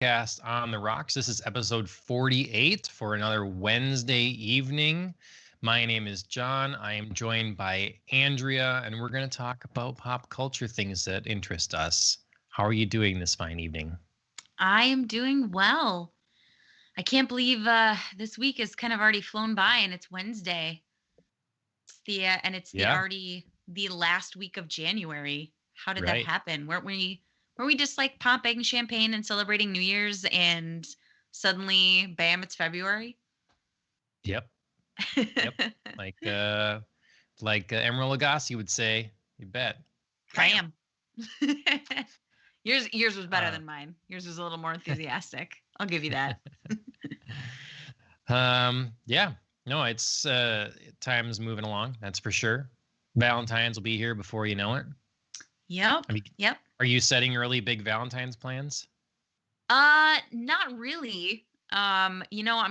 Podcast on the Rocks. This is episode 48 for another Wednesday evening. My name is John. I am joined by Andrea, and we're going to talk about pop culture things that interest us. How are you doing this fine evening? I am doing well. I can't believe this week has kind of already flown by, and it's Wednesday. It's Yeah, already the last week of January. How did that right. happen? Were we just like popping champagne and celebrating New Year's, and suddenly, bam, it's February? Yep, yep. Like Emeril Lagasse would say, you bet. Bam. Yours was better Uh, than mine. Yours was a little more enthusiastic. I'll give you that. Yeah. No, it's time's moving along, that's for sure. Valentine's will be here before you know it. Yep. I mean, Yep. are you setting early big Valentine's plans? Not really. I'm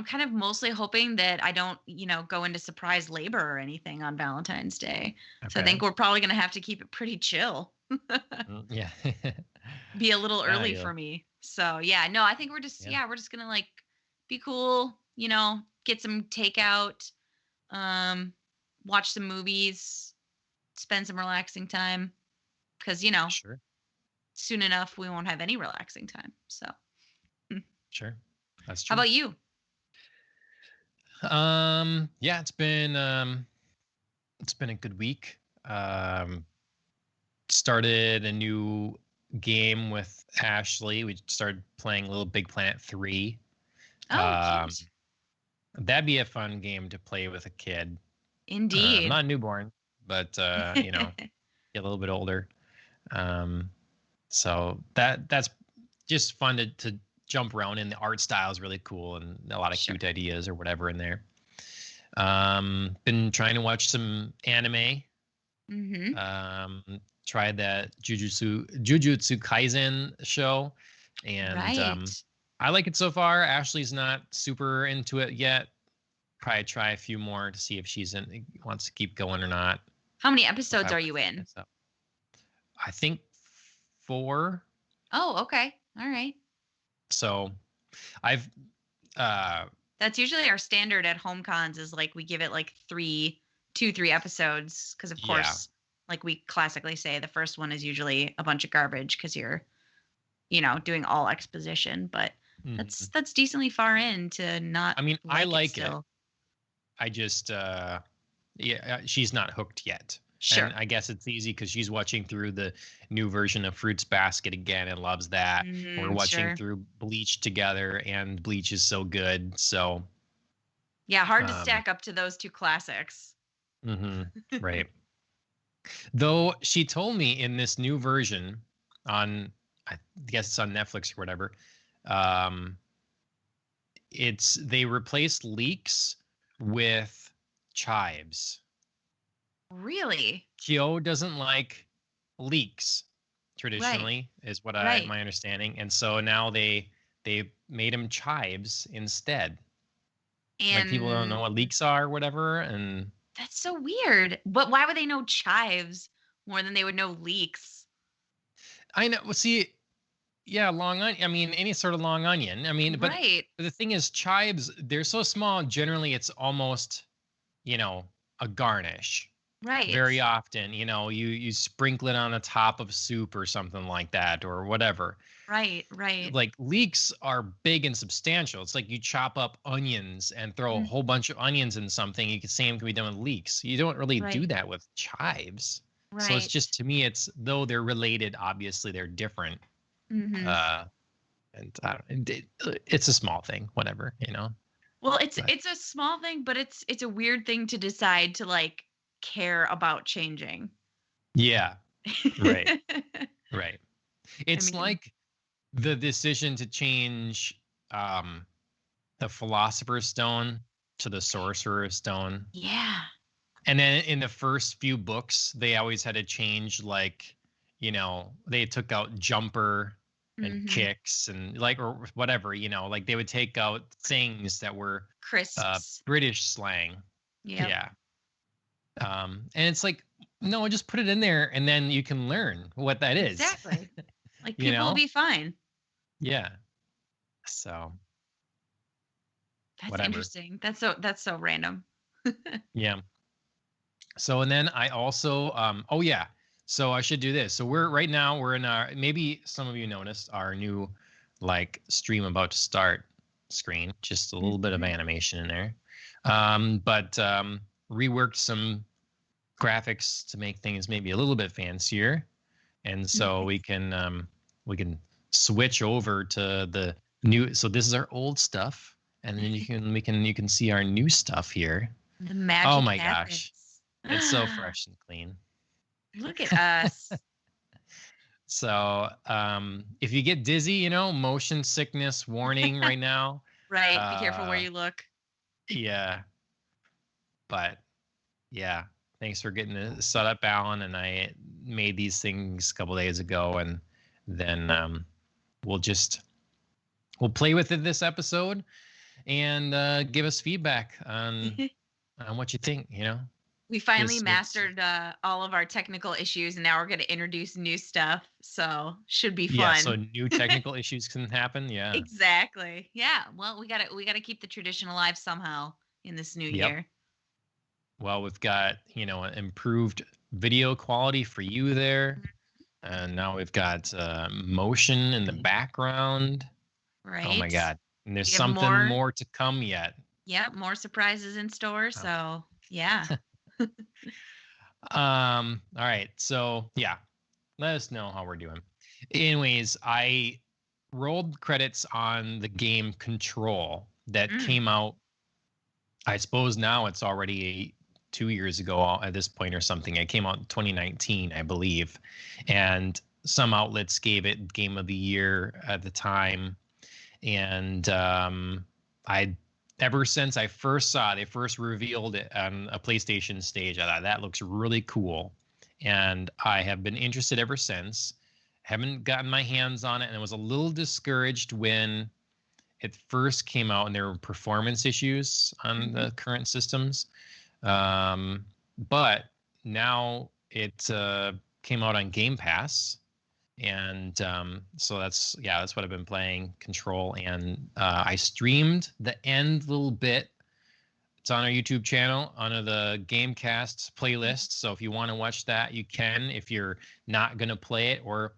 kind of mostly hoping that I don't, go into surprise labor or anything on Valentine's Day. So I Okay. think we're probably going to have to keep it pretty chill. Yeah. Be a little Yeah, early for me. So, yeah, no, I think yeah. we're just going to like be cool, get some takeout, um, watch some movies, spend some relaxing time because, Sure. soon enough we won't have any relaxing time. So, Sure. That's how true. about you? Yeah, it's been a good week. Started a new game with Ashley. We started playing Little Big Planet 3. Oh, Um, cute. that'd be a fun game to play with a kid. Indeed. Not newborn, but get a little bit older. So that's just fun to jump around, and the art style is really cool and a lot of Sure. cute ideas or whatever in there. Been trying to watch some anime. Mm-hmm. Tried that Jujutsu Kaisen show, and Right. I like it so far. Ashley's not super into it yet. Probably try a few more to see if wants to keep going or not. How many If episodes I are want to you finish in? this up. I think 4. Oh, okay. All right. So I've That's usually our standard at home cons is like we give it like 3 episodes because of yeah. course, like we classically say, the first one is usually a bunch of garbage because you're, doing all exposition. But Mhm. that's decently far in to not I mean, I like it like it. still. I just she's not hooked yet. And Sure. I guess it's easy because she's watching through the new version of Fruits Basket again and loves that. We're watching Sure. through Bleach together, and Bleach is so good. So, Yeah, hard to um, stack up to those two classics. right. Though she told me in this new version on, I guess it's on Netflix or whatever, um, they replaced leeks with chives. Really? Kyo doesn't like leeks Right. traditionally, is what Right. my understanding, and so now they made him chives instead. Like people don't know And what leeks are, or whatever, and that's so weird. But why would they know chives more than they would know leeks? I know. Well, see, yeah, long onion. I mean, any sort of long onion. I mean, but Right. the thing is, chives, they're so small. Generally, it's almost, you know, a garnish. Right. Very often, you sprinkle it on the top of soup or something like that, or whatever. Right. Right. Like leeks are big and substantial. It's like you chop up onions and throw a Mm, whole bunch of onions in something. You could same can be done with leeks. You don't really do right. that with chives. So it's Right. just, to me, it's, though they're related, obviously they're different. Hmm. Uh, and I don't, it's a small thing, whatever. Well, it's But it's a small thing, but it's a weird thing to decide to like care about changing. yeah, right, right. I It's mean, like the decision to change the Philosopher's Stone to the Sorcerer's Stone. yeah. And then in the first few books, they always had to change, like, they took out jumper and Hmm. kicks and like, or whatever, like they would take out things that were Crisps. British slang. Yep. Yeah. And it's like, no, just put it in there and then you can learn what that is. Exactly. Like you people will know? be fine. Yeah. So That's whatever. interesting. That's so random. Yeah. So and then I also oh yeah. So I should do this. So we're in our, maybe some of you noticed our new like stream about to start screen. Just a little bit of Mhm. animation in there. But reworked some graphics to make things maybe a little bit fancier. And so Nice. we can switch over to the new. So this is our old stuff, and then you can see our new stuff here. The Oh magic my gosh, happens. it's so fresh and clean. Look at us. So if you get dizzy, motion sickness warning right now. Right. Be careful where Uh, you look. yeah, but yeah, thanks for getting it set up, Alan. And I made these things a couple days ago, and then we'll just we'll play with it this episode and give us feedback on what you think. We finally This makes mastered all of our technical issues, and now we're going to introduce new stuff. So should be yeah. So fun. new technical issues can happen. Yeah. Exactly. Yeah. Well, we gotta keep the tradition alive somehow in this new Yep. year. Well, we've got improved video quality for you there, and now we've got motion in the background. Oh my Right. God! And there's We have something more. more to come yet. Yep. More surprises in store. Oh. So yeah. All right. So yeah, let us know how we're doing. Anyways, I rolled credits on the game Control that Mm. came out. I suppose now it's already 2 years ago at this point or something. It came out in 2019, I believe, and some outlets gave it Game of the Year at the time. And I, ever since I first saw it, they first revealed it on a PlayStation stage, I thought that looks really cool, and I have been interested ever since. Haven't gotten my hands on it, and I was a little discouraged when it first came out and there were performance issues on Mhm. the current systems. But now it came out on Game Pass, and so that's what I've been playing, Control. And I streamed the end little bit. It's on our YouTube channel under the Gamecast playlist. So if you want to watch that, you can. If you're not gonna play it, or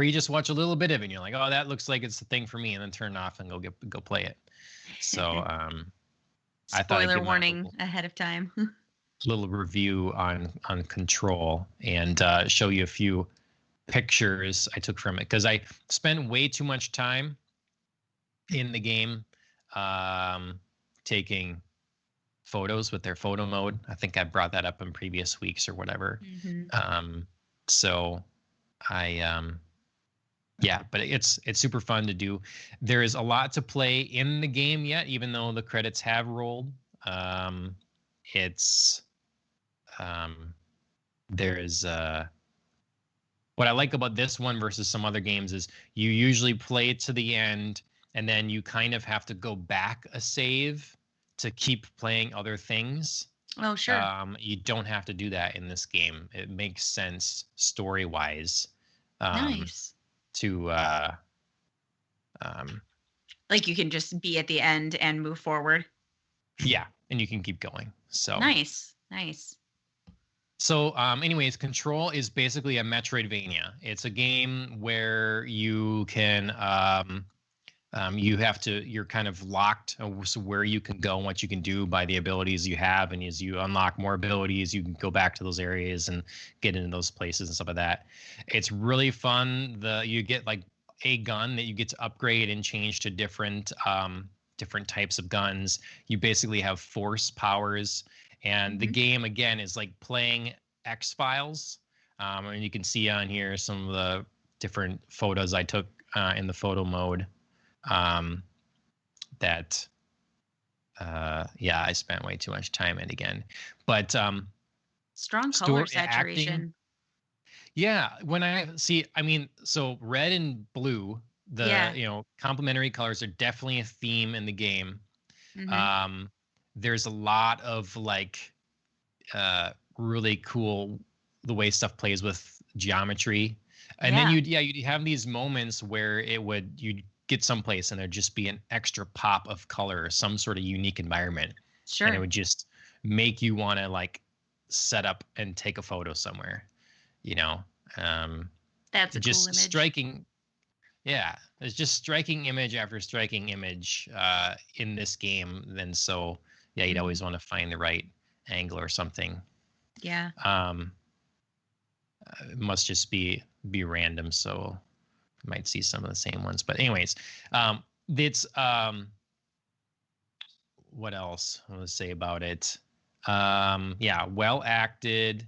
you just watch a little bit of it and you're like, oh, that looks like it's the thing for me, and then turn it off and go play it. So I thought I'd Spoiler give my warning ahead of time. little review on Control and show you a few pictures I took from it, because I spent way too much time in the game taking photos with their photo mode. I think I brought that up in previous weeks or whatever. Mhm. So I yeah, but it's super fun to do. There is a lot to play in the game yet, even though the credits have rolled. It's there is what I like about this one versus some other games is you usually play it to the end, and then you kind of have to go back a save to keep playing other things. Oh, sure. You don't have to do that in this game. It makes sense story wise. Nice. To Like you can just be at the end and move forward. yeah, and you can keep going. So Nice. So, anyways, Control is basically a Metroidvania. It's a game where you can, you're kind of locked so where you can go and what you can do by the abilities you have. And as you unlock more abilities, you can go back to those areas and get into those places and stuff like that. It's really fun. You get like a gun that you get to upgrade and change to different types of guns. You basically have force powers. And the game, again, is like playing X-Files. And you can see on here some of the different photos I took in the photo mode that, I spent way too much time in again. But Strong color saturation. acting, yeah, when so red and blue, complementary colors are definitely a theme in the game. There's a lot of like really cool the way stuff plays with geometry, and then you'd have these moments where you'd get someplace and there'd just be an extra pop of color or some sort of unique environment, and it Sure. would just make you want to like set up and take a photo somewhere, you know. Um, That's a cool just image. striking. Yeah, it's just striking image after striking image in this game. Then so yeah, you'd Mhm. always want to find the right angle or something. Yeah. Um, it must just be random, so you might see some of the same ones. But anyways, it's what else I want to say about it? Yeah, well acted.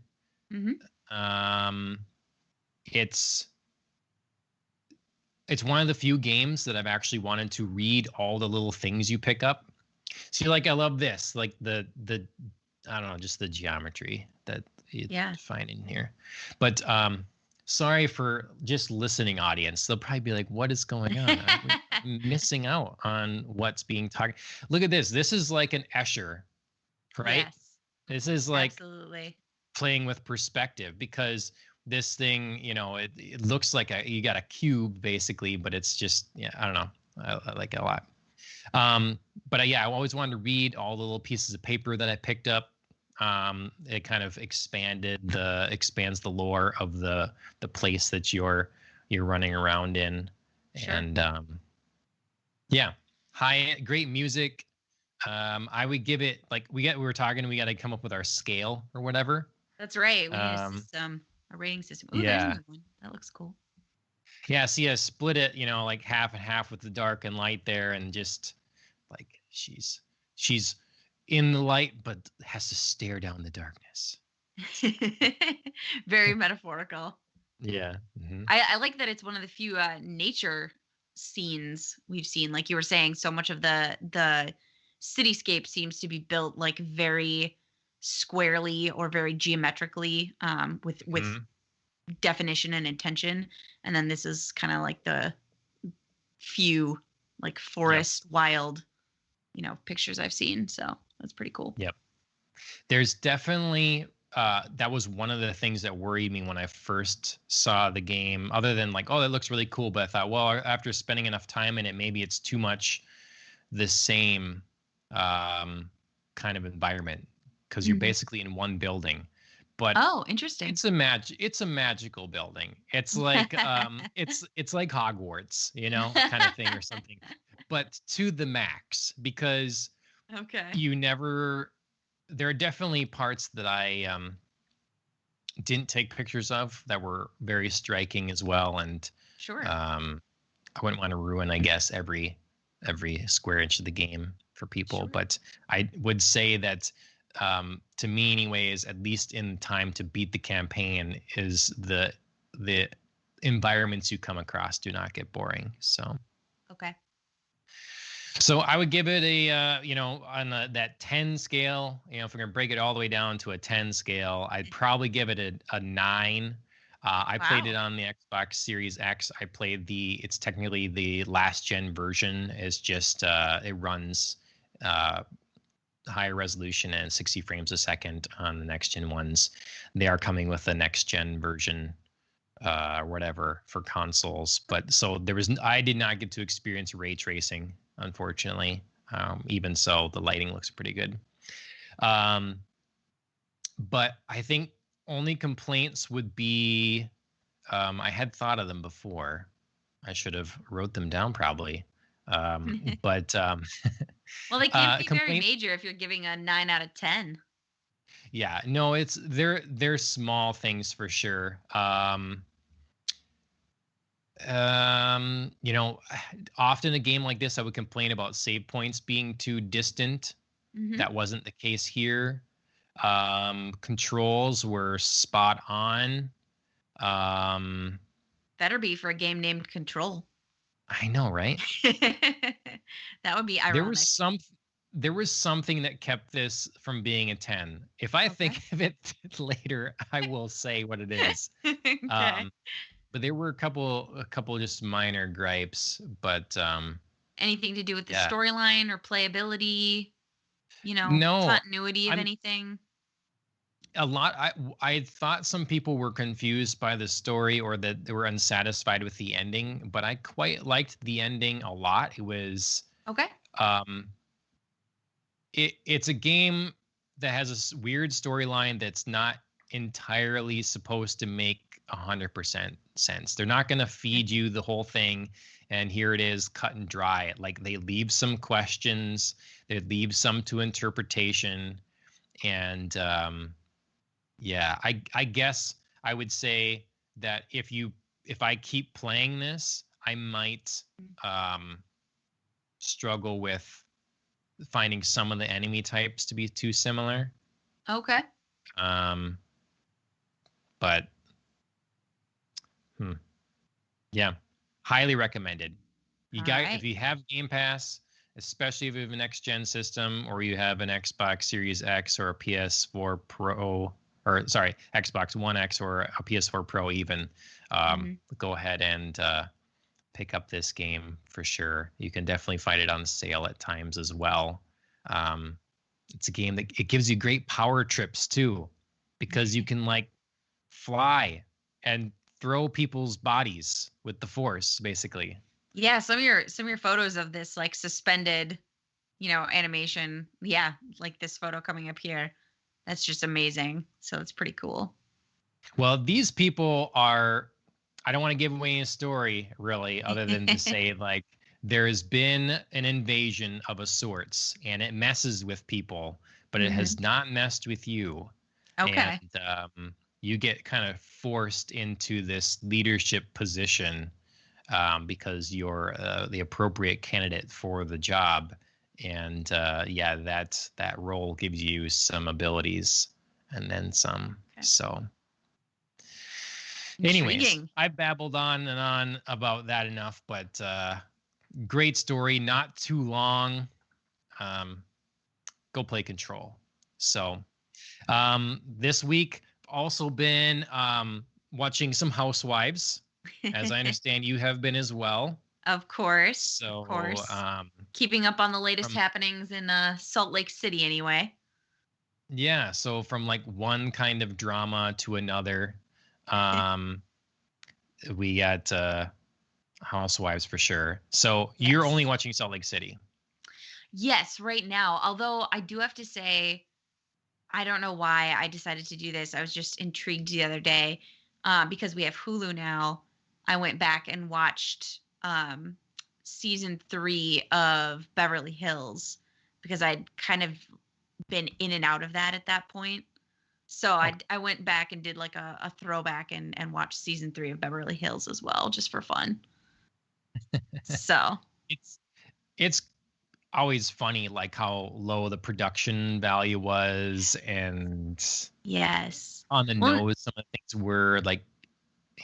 Hmm. Um, it's it's one of the few games that I've actually wanted to read all the little things you pick up. See, like I love this, like the I don't know, just the geometry that you Yeah. find in here. But sorry for just listening audience. They'll probably be like, what is going on? I'm missing out on what's being talked. Look at this. This is like an Escher, right? Yes. This is like Absolutely. playing with perspective because this thing, it looks like you got a cube basically, but it's just, yeah, I don't know. I like it a lot. But yeah, I always wanted to read all the little pieces of paper that I picked up. It kind of expands the lore of the place that you're running around in. Sure. And yeah, great music. I would give it like we got to come up with our scale or whatever. That's right. We need a Um, system, a rating system. Oh, there's yeah. another one. That looks cool. Yeah, see, I split it, like half and half with the dark and light there, and just like she's in the light, but has to stare down the darkness. Very metaphorical. Yeah. Mm-hmm. I like that it's one of the few nature scenes we've seen. Like you were saying, so much of the cityscape seems to be built like very squarely or very geometrically, with Mm-hmm. definition and intention. And then this is kind of like the few like forest wild, pictures I've seen. So that's pretty cool. Yep. There's definitely that was one of the things that worried me when I first saw the game, other than like, oh, that looks really cool. But I thought, well, after spending enough time in it, maybe it's too much the same kind of environment because you're Mhm. basically in one building. But Oh, interesting. it's a magical building. It's like it's like Hogwarts, kind of thing or something. But to the max because Okay. there are definitely parts that I didn't take pictures of that were very striking as well, and Sure. I wouldn't want to ruin, I guess, every square inch of the game for people. Sure. But I would say that to me, anyways, at least in time to beat the campaign, is the environments you come across do not get boring. So. Okay. So I would give it a, on that 10 scale, if we're going to break it all the way down to a 10 scale, I'd probably give it a 9. I played it Wow. on the Xbox Series X. I played it's technically the last gen version. Is just, it runs higher resolution and 60 frames a second on the next gen ones. They are coming with the next gen version whatever for consoles. But so I did not get to experience ray tracing, unfortunately. Even so, the lighting looks pretty good. But I think only complaints would be, I had thought of them before. I should have wrote them down probably. But Well, they can't be very complaint. major if you're giving a 9 out of 10. Yeah, no, they're small things for sure. Often a game like this, I would complain about save points being too distant. Hmm. That wasn't the case here. Controls were spot on. Better be for a game named Control. I know, right? That would be ironic. There was something that kept this from being a 10. If I think of it later, I will say what it is. Okay. But there were a couple just minor gripes, but Anything to do with the yeah. storyline or playability? No, continuity of anything? a lot. I thought some people were confused by the story or that they were unsatisfied with the ending, but I quite liked the ending a lot. It was Okay. um it's a game that has weird storyline that's not entirely supposed to make 100% sense. They're not going to feed you the whole thing and here it is cut and dry. Like they leave some questions, they leave some to interpretation, and yeah, I guess I would say that if I keep playing this, I might um struggle with finding some of the enemy types to be too similar. Okay. Um, but yeah, highly recommended. You All got right. if you have Game Pass, especially if you have a next gen system or you have an Xbox Series X or a PS4 Pro, or sorry, Xbox One X or a PS4 Pro even, go ahead and pick up this game for sure. You can definitely find it on sale at times as well. It's a game that it gives you great power trips too, because you can like fly and throw people's bodies with the force, basically. Yeah, some of your photos of this like suspended, animation. Yeah, like this photo coming up here. That's just amazing. So it's pretty cool. Well, these people are, I don't want to give away a story really, other than to say like there has been an invasion of a sorts and it messes with people, but it has not messed with you. Okay. And you get kind of forced into this leadership position because you're the appropriate candidate for the job. And yeah, that role gives you some abilities and then some. Okay. So anyways, intriguing. I babbled on and on about that enough, but great story, not too long. Go play Control. So this week also been watching some Housewives, as I understand you have been as well. Of course. So of course. Keeping up on the latest happenings in Salt Lake City anyway. Yeah, so from like one kind of drama to another. We got Housewives for sure. So yes. You're only watching Salt Lake City. Yes, right now. Although I do have to say, I don't know why I decided to do this. I was just intrigued the other day because we have Hulu now. I went back and watched season 3 of Beverly Hills because I'd kind of been in and out of that at that point. So I went back and did like a throwback and watched season 3 of Beverly Hills as well, just for fun. So it's always funny like how low the production value was, and yes, on the nose some of the things were like,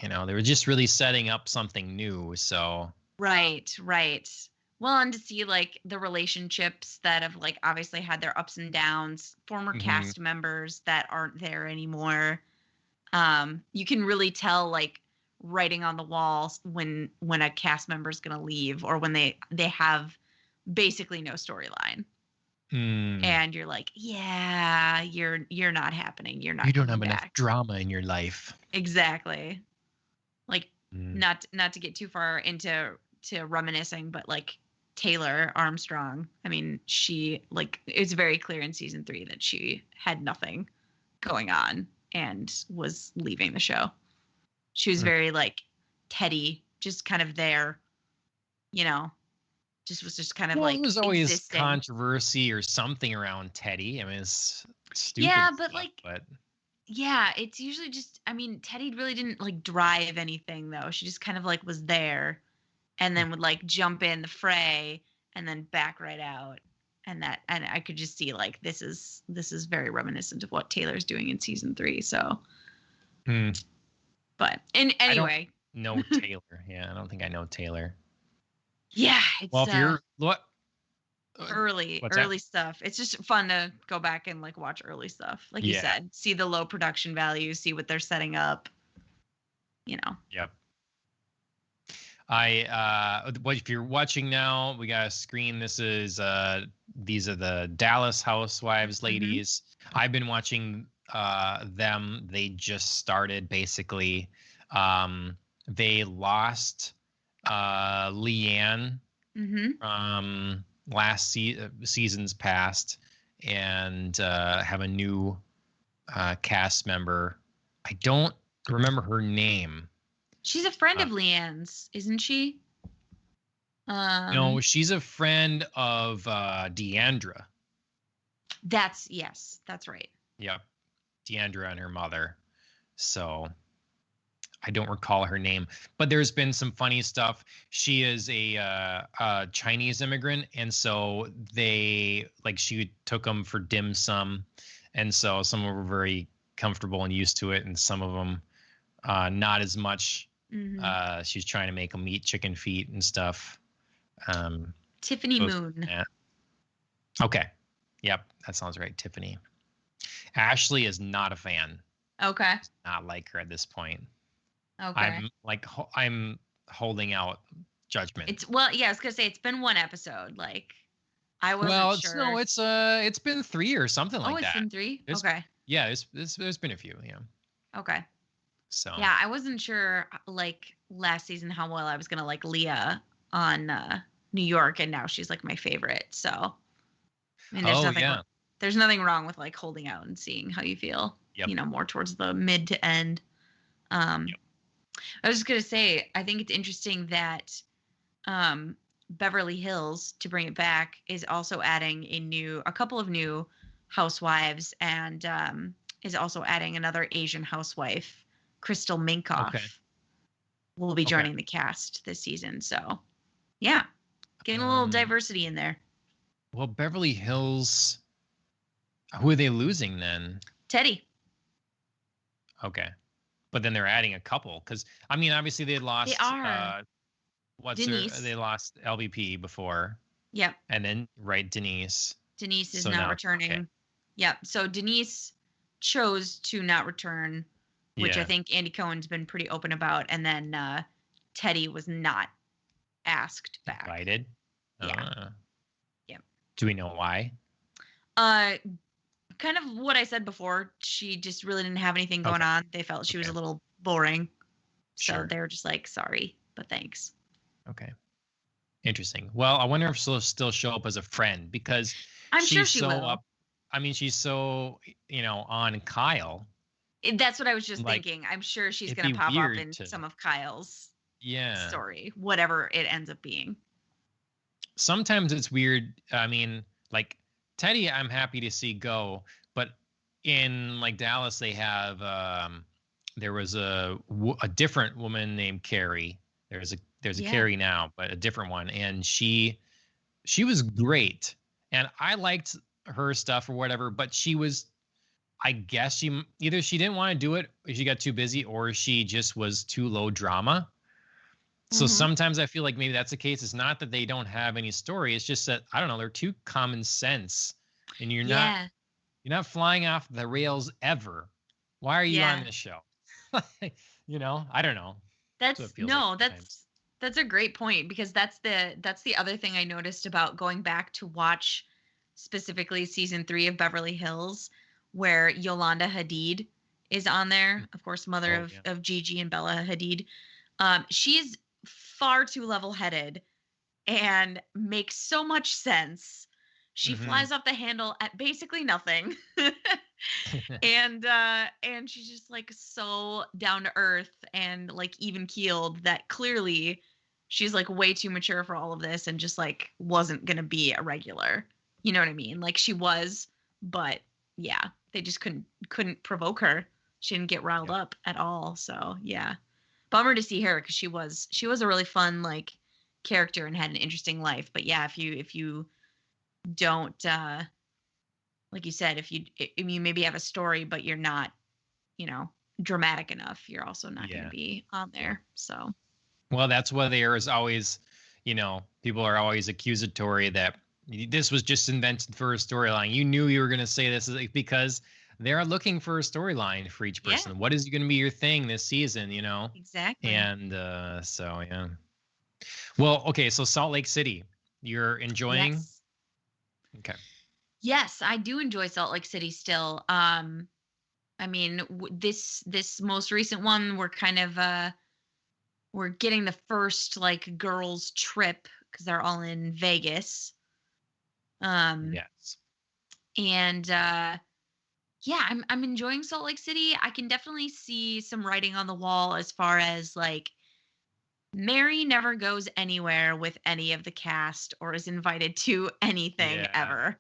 they were just really setting up something new. So right. Well, and to see like the relationships that have like obviously had their ups and downs, former cast members that aren't there anymore. You can really tell like writing on the walls when a cast member is going to leave or when they have basically no storyline. And you're like, yeah, you're not happening. You're not. You don't have enough drama in your life. Exactly. Like not to get too far into reminiscing, but like Taylor Armstrong. I mean, she like it's very clear in season 3 that she had nothing going on and was leaving the show. She was very like Teddy, just kind of there, just kind of like. It was always existing. Controversy or something around Teddy. I mean, it's stupid. Yeah, but yeah, it's usually just. I mean, Teddy really didn't like drive anything though. She just kind of like was there, and then would like jump in the fray and then back right out. And I could just see like this is very reminiscent of what Taylor's doing in season 3. So. But anyway. No Taylor. Yeah, I don't think I know Taylor. Yeah, it's well, if you're what early stuff. It's just fun to go back and like watch early stuff. Like you said, see the low production value, see what they're setting up. Yep. What if you're watching now? We got a screen. This is these are the Dallas Housewives ladies. I've been watching them. They just started basically. They lost Leanne last season's past, and have a new cast member. I don't remember her name. She's a friend of Leanne's, isn't she? No, she's a friend of Deandra. Yes, that's right. Yep, Deandra and her mother. So I don't recall her name, but there's been some funny stuff. She is a Chinese immigrant, and so she took them for dim sum, and so some of them were very comfortable and used to it, and some of them not as much. She's trying to make them eat chicken feet and stuff. Tiffany Moon. Yeah. Okay. Yep, that sounds right. Tiffany. Ashley is not a fan. Okay. Not like her at this point. Okay. I'm holding out judgment. I was gonna say it's been one episode. Like I wasn't sure. No, it's been 3 or something like that. Oh, it's been 3. Okay. Yeah, there's been a few. Yeah. Okay. So. Yeah, I wasn't sure like last season how well I was gonna like Leah on New York, and now she's like my favorite. So. I mean, there's nothing wrong with like holding out and seeing how you feel. Yep. You know, more towards the mid to end. Yep. I was just gonna say, I think it's interesting that Beverly Hills, to bring it back, is also adding a couple of new housewives, and is also adding another Asian housewife, Crystal Minkoff, will be joining the cast this season. So, yeah, getting a little diversity in there. Well, Beverly Hills, who are they losing then? Teddy. Okay. But then they're adding a couple because I mean, obviously they lost. They are. Denise. They lost LVP before. Yep. And then Denise. Denise is not returning. Okay. Yep. So Denise chose to not return, which I think Andy Cohen's been pretty open about, and then Teddy was not asked back. Invited. Yeah. Yep. Do we know why? Kind of what I said before. She just really didn't have anything going on. They felt she was a little boring. So they were just like, sorry, but thanks. Okay. Interesting. Well, I wonder if she'll still show up as a friend because I'm sure she will. I mean, she's so, on Kyle. That's what I was just thinking. I'm sure she's going to pop up in some of Kyle's story, whatever it ends up being. Sometimes it's weird. I mean, like Teddy, I'm happy to see go, but in like Dallas, they have there was a different woman named Carrie. There's a Carrie now, but a different one, and she was great, and I liked her stuff or whatever. But she was, I guess she didn't want to do it, or she got too busy, or she just was too low drama. So sometimes I feel like maybe that's the case. It's not that they don't have any story. It's just that, I don't know, they're too common sense. And you're not flying off the rails ever. Why are you on this show? I don't know. That's a great point, because that's the other thing I noticed about going back to watch specifically season 3 of Beverly Hills, where Yolanda Hadid is on there. Of course, mother of Gigi and Bella Hadid. She's far too level-headed and makes so much sense. She flies off the handle at basically nothing. and she's just like so down to earth and like even keeled that clearly she's like way too mature for all of this and just like wasn't going to be a regular. You know what I mean? Like she was, but yeah, they just couldn't provoke her. She didn't get riled up at all. So yeah. Bummer to see her, because she was a really fun like character and had an interesting life. But yeah, if you don't like you said, if you maybe have a story but you're not dramatic enough, you're also not going to be on there. So well, that's why there is always people are always accusatory that this was just invented for a storyline. You knew you were going to say this because they're looking for a storyline for each person. Yeah. What is going to be your thing this season, Exactly. And so, yeah. Well, okay. So Salt Lake City, you're enjoying? Yes. Okay. Yes, I do enjoy Salt Lake City still. I mean, this most recent one, we're getting the first like girls trip because they're all in Vegas. Um, Yes. and yeah, I'm enjoying Salt Lake City. I can definitely see some writing on the wall as far as like Mary never goes anywhere with any of the cast or is invited to anything Yeah. ever.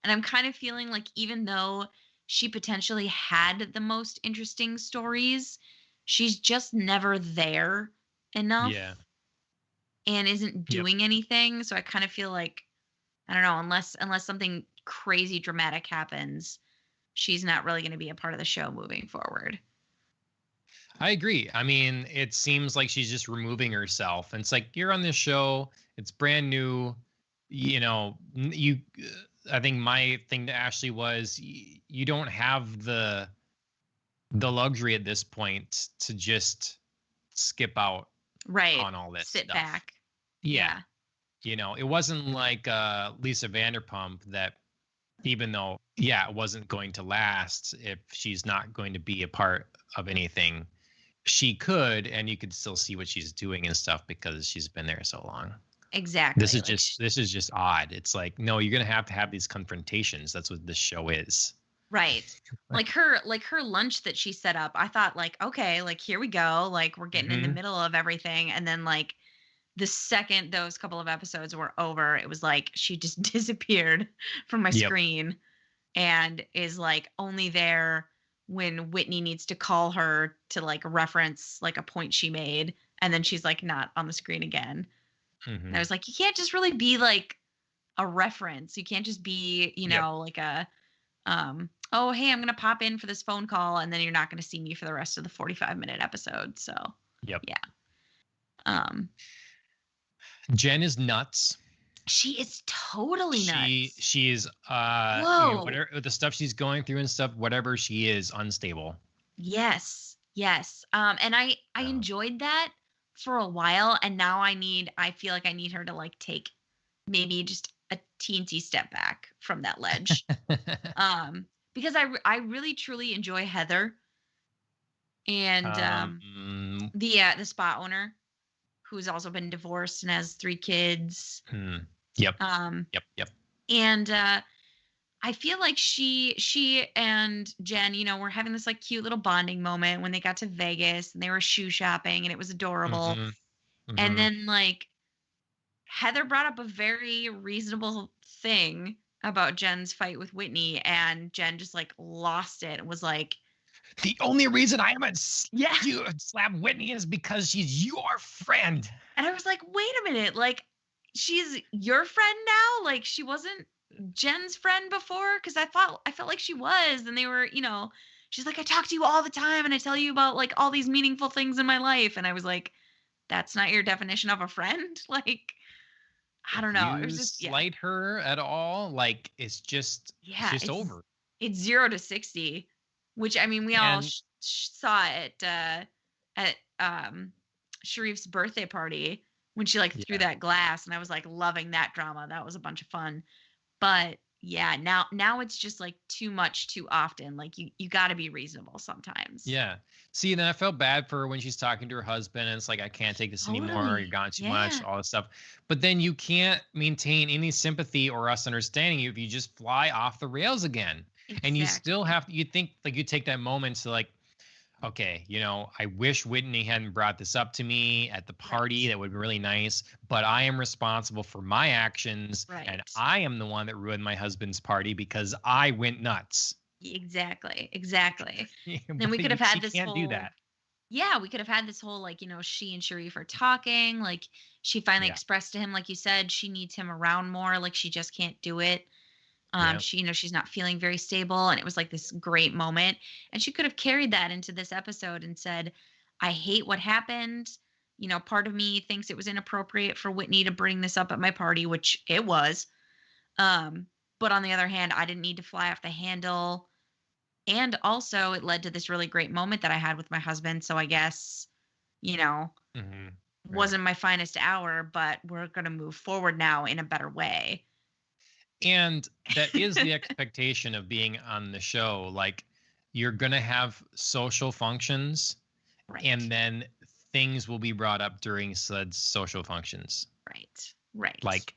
And I'm kind of feeling like even though she potentially had the most interesting stories, she's just never there Yeah. enough and isn't Yep. doing anything. So I kind of feel like I don't know, unless something crazy dramatic happens, she's not really going to be a part of the show moving forward. I agree. I mean, it seems like she's just removing herself. And it's like you're on this show, it's brand new. You know, I think my thing to Ashley was you don't have the luxury at this point to just skip out Right. on all this Sit stuff. back. Yeah. Yeah. You know, it wasn't like Lisa Vanderpump that even though, yeah, it wasn't going to last if she's not going to be a part of anything, she could, and you could still see what she's doing and stuff because she's been there so long. Exactly. Like This is just odd. It's like, no, you're gonna have to have these confrontations. That's what this show is. right. Like her lunch that she set up, I thought like, okay, like here we go. Like we're getting in the Hmm. middle of everything. And then like the second those couple of episodes were over, it was like she just disappeared from my Yep. screen and is like only there when Whitney needs to call her to like reference like a point she made. And then she's like not on the screen again. And I Hmm. was like, you can't just really be like a reference. You can't just be, Yep. like a oh hey, I'm gonna pop in for this phone call and then you're not gonna see me for the rest of the 45-minute episode. So Yep. yeah. Um Jen is nuts. she is totally nuts. She is you know, Whoa. whatever the stuff she's going through and stuff, whatever she is unstable. Yes. Yes. And I So. enjoyed that for a while and now I feel like I need her to like take maybe just a teensy step back from that ledge. Because I really truly enjoy Heather and the spa owner who's also been divorced and has 3 kids. hmm, yep. Um Yep. Yep. and I feel like she and Jen, were having this like cute little bonding moment when they got to Vegas and they were shoe shopping and it was adorable. Hmm. And Hmm. then like Heather brought up a very reasonable thing about Jen's fight with Whitney and Jen just like lost it and was like, The only reason I haven't yeah. you slapped Whitney is because she's your friend. And I was like, wait a minute, like she's your friend now? Like she wasn't Jen's friend before? Because I felt like she was, and they were, she's like, I talk to you all the time and I tell you about like all these meaningful things in my life. And I was like, that's not your definition of a friend? Like, I If don't know. It was you just slight her at all, like it's yeah, just over. it's 0 to 60, which I mean we all And saw at Sharif's birthday party when she like threw yeah, that glass, and I was like loving that drama. That was a bunch of fun. But yeah, now it's just like too much too often. Like you got to be reasonable sometimes. yeah. See, and then I felt bad for her when she's talking to her husband, and it's like, I can't take this anymore. You're Totally. gone too much, Yeah. all this stuff. But then you can't maintain any sympathy or us understanding you if you just fly off the rails again. And you still Exactly. have you think like you take that moment to like, okay, I wish Whitney hadn't brought this up to me at the party. Right. That would be really nice. But I am responsible for my actions, and Right. I am the one that ruined my husband's party because I went nuts. Exactly. Exactly. Then we But could have had she this can't do whole that. yeah, we could have had this whole like, she and Sharif are talking. Like she finally Yeah, expressed to him, like you said, she needs him around more. Like she just can't do it. yeah. She, she's not feeling very stable. And it was like this great moment. And she could have carried that into this episode and said, I hate what happened. Part of me thinks it was inappropriate for Whitney to bring this up at my party, which it was. But on the other hand, I didn't need to fly off the handle. And also it led to this really great moment that I had with my husband. So I guess, you know, Hmm. Right. wasn't my finest hour, but we're going to move forward now in a better way. And that is the expectation of being on the show. Like, you're gonna have social functions, Right. and then things will be brought up during said social functions. Right. Right. Like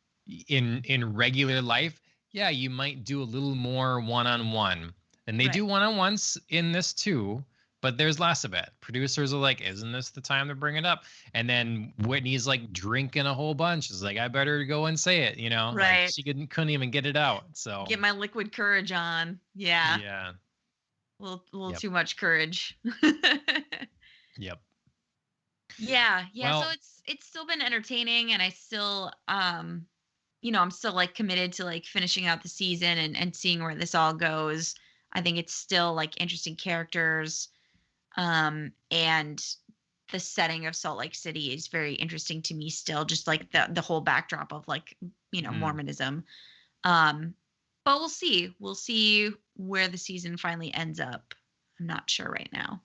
in regular life, yeah, you might do a little more one-on-one. And they Right. do one-on-ones in this too, but there's less of it. Producers are like, isn't this the time to bring it up? And then Whitney's like drinking a whole bunch. She's like, I better go and say it, like Right. she couldn't even get it out. So Get my liquid courage on. Yeah. yeah. A little Yep. too much courage. Yep. Yeah. So Well, it's still been entertaining, and I still I'm still like committed to like finishing out the season and seeing where this all goes. I think it's still like interesting characters. And the setting of Salt Lake City is very interesting to me still, just like the whole backdrop of like, Mormonism. But we'll see. We'll see where the season finally ends up. I'm not sure right now.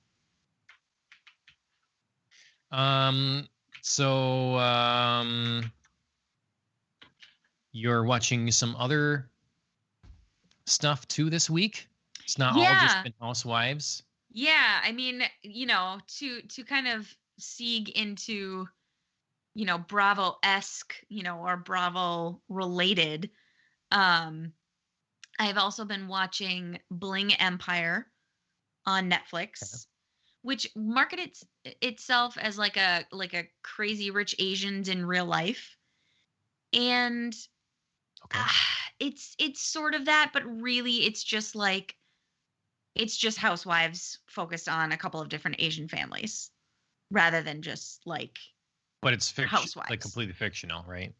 So you're watching some other stuff too this week? It's not all just been Housewives. Yeah, I mean, to kind of sieg into, Bravo-esque, or Bravo related. I've also been watching Bling Empire on Netflix, which marketed itself as like a Crazy Rich Asians in real life. And it's sort of that, but really it's just housewives focused on a couple of different Asian families rather than just like. But it's housewives. Like completely fictional, right?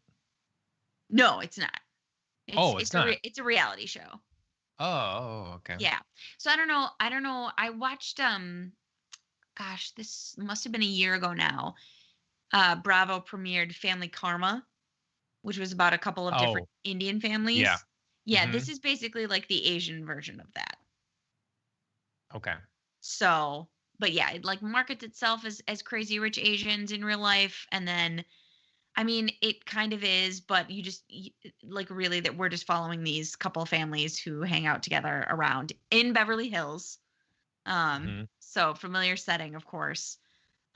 No, it's not. It's not. It's a reality show. Oh, okay. Yeah. So I don't know. I watched gosh, this must have been a year ago now. Bravo premiered Family Karma, which was about a couple of different Indian families. Yeah. Yeah, This is basically like the Asian version of that. Okay. So, but yeah, it like markets itself as Crazy Rich Asians in real life, and then I mean, it kind of is, but you just like really that we're just following these couple families who hang out together around in Beverly Hills. So familiar setting, of course.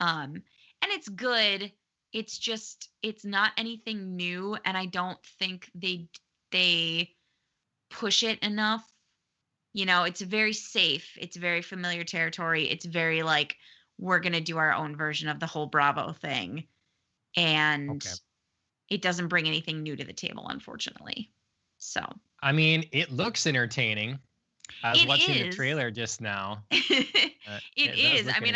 And it's good. It's just, it's not anything new. And I don't think they push it enough. It's very safe. It's very familiar territory. It's very like, we're going to do our own version of the whole Bravo thing. And it doesn't bring anything new to the table, unfortunately. So, I mean, it looks entertaining. I was watching the trailer just now. It is. I mean,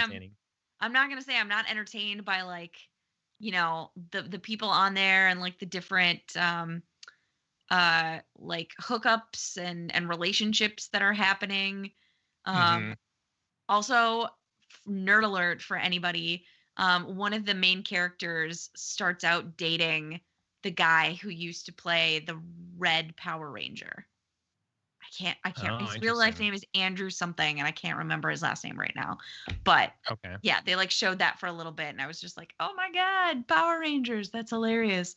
I'm not going to say I'm not entertained by like, the people on there and like the different like hookups and relationships that are happening. Also, nerd alert for anybody. One of the main characters starts out dating the guy who used to play the Red Power Ranger. I can't. His real life name is Andrew something, and I can't remember his last name right now. But yeah, they like showed that for a little bit, and I was just like, oh my god, Power Rangers, that's hilarious.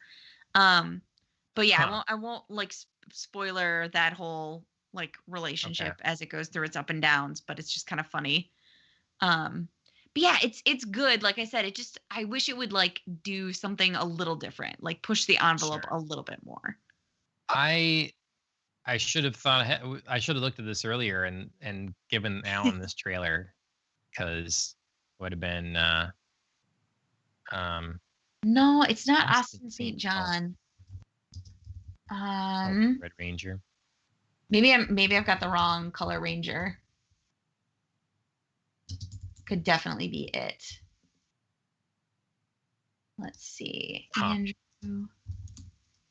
But yeah, I won't like spoiler that whole like relationship as it goes through its up and downs, but it's just kind of funny. But yeah, it's good. Like I said, I wish it would like do something a little different, like push the envelope a little bit more. I should have I should have looked at this earlier and given Alan this trailer, because it would have been no, it's not Austin St. John. Red Ranger. Maybe I've got the wrong color Ranger. Could definitely be it. Let's see. Andrew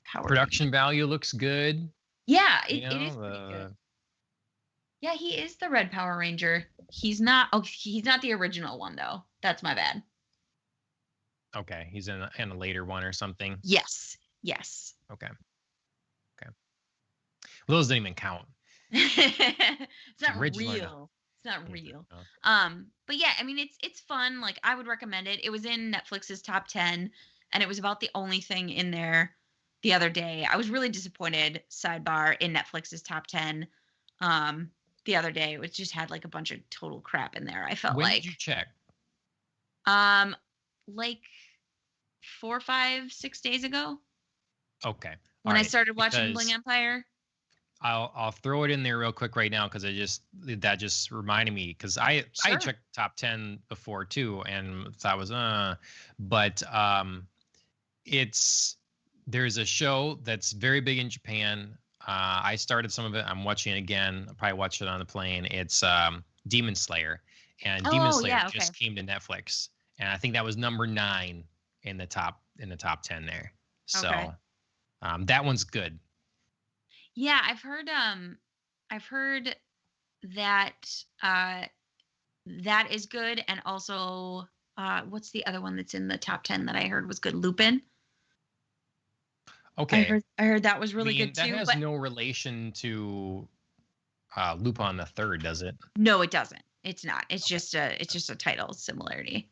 Power Production value looks good. Yeah, it is pretty good. Yeah, he is the Red Power Ranger. He's not the original one though. That's my bad. Okay, he's in a later one or something. Yes. Okay. Well, those didn't even count. It's not real. It's not real. But yeah, I mean, it's fun. Like, I would recommend it. It was in Netflix's top 10, and it was about the only thing in there the other day. I was really disappointed, sidebar, in Netflix's top 10. the other day, which just had like a bunch of total crap in there. I felt When like did you check? like 4, 5, 6 days ago Okay. All when I right. started watching Bling Because Empire. I'll throw it in there real quick right now because that just reminded me because I Sure. checked top 10 before too and thought was but there's a show that's very big in Japan. I started some of it. I'm watching it again. I'll probably watch it on the plane. It's Demon Slayer, and Demon Oh Slayer yeah, okay. just came to Netflix, and I think that was number 9 in the top 10 there. So Okay. that one's good. Yeah, I've heard that that is good, and also what's the other one that's in the top 10 that I heard was good? Lupin. Okay. I heard that was really I mean, good that too, has but no relation to Lupin the Third, does it? no, it doesn't. It's not. It's Okay. just a title similarity.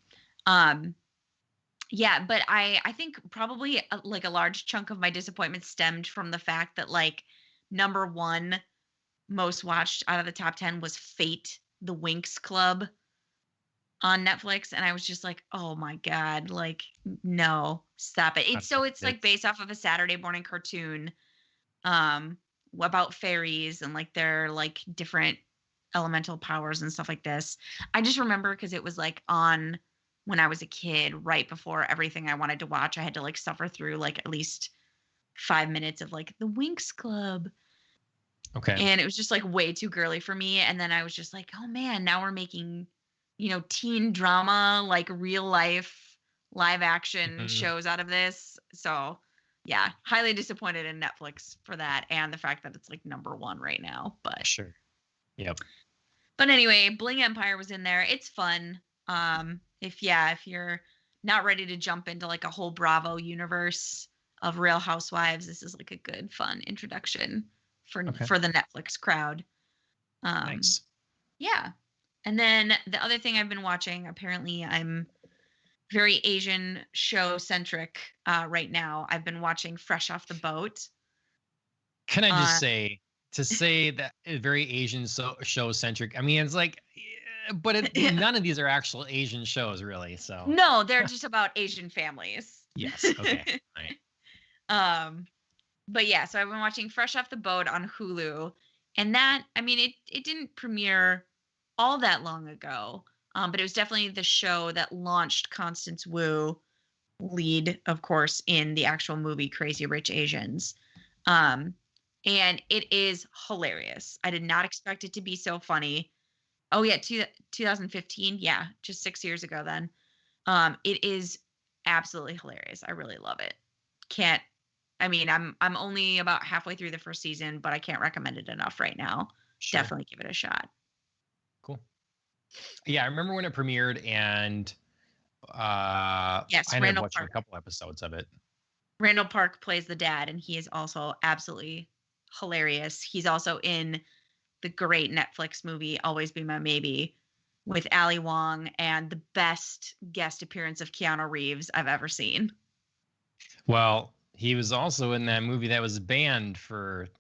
Yeah, but I think probably like a large chunk of my disappointment stemmed from the fact that like number 1 most watched out of the top 10 was Fate, the Winx Club on Netflix, and I was just like, "Oh my god, like no, stop it." It's like based off of a Saturday morning cartoon about fairies and like their like different elemental powers and stuff like this. I just remember because it was like on when I was a kid, right before everything I wanted to watch. I had to like suffer through like at least 5 minutes of like the Winx Club. Okay. And it was just like way too girly for me. And then I was just like, oh man, now we're making, teen drama, like real life live action shows out of this. So yeah, highly disappointed in Netflix for that and the fact that it's like number 1 right now. But Sure. Yep. But anyway, Bling Empire was in there. It's fun. If you're not ready to jump into like a whole Bravo universe of Real Housewives, this is like a good fun introduction for the Netflix crowd. Nice. Yeah. And then the other thing I've been watching, apparently I'm very Asian show centric right now. I've been watching Fresh Off the Boat. Can I just say that very Asian show centric? I mean, it's like, but none of these are actual Asian shows, really. So no, they're just about Asian families. Yes. Okay. All right. But yeah, so I've been watching Fresh Off the Boat on Hulu, and that, I mean, it didn't premiere all that long ago, but it was definitely the show that launched Constance Wu, lead, of course, in the actual movie Crazy Rich Asians. And it is hilarious. I did not expect it to be so funny. Oh yeah, 2015. Yeah, just 6 years ago then. It is absolutely hilarious. I really love it. I'm only about halfway through the first season, but I can't recommend it enough right now. Sure. Definitely give it a shot. Cool. Yeah, I remember when it premiered, and yes, I ended up watching a couple episodes of it. Randall Park plays the dad, and he is also absolutely hilarious. He's also in the great Netflix movie Always Be My Maybe with Ali Wong, and the best guest appearance of Keanu Reeves I've ever seen. Well, he was also in that movie that was banned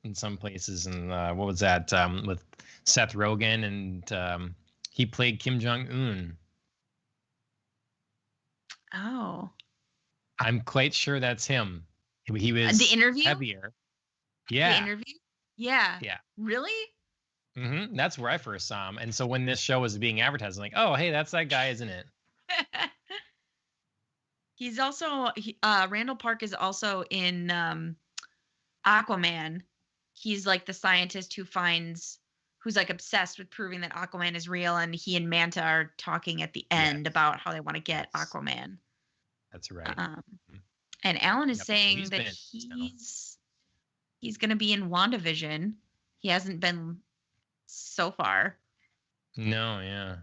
in some places, and what was that with Seth Rogen, and he played Kim Jong-un. Oh, I'm quite sure that's him. He was the interview. Heavier. Yeah. The interview. Yeah. Yeah. Really? Mm-hmm. That's where I first saw him. And so when this show was being advertised, I'm like, oh, hey, that's that guy, isn't it? He's also Randall Park is also in Aquaman. He's like the scientist who's like obsessed with proving that Aquaman is real, and he and Manta are talking at the end about how they want to get Aquaman. That's right. And Alan is saying that he's going to be in WandaVision. He hasn't been so far. No, yeah.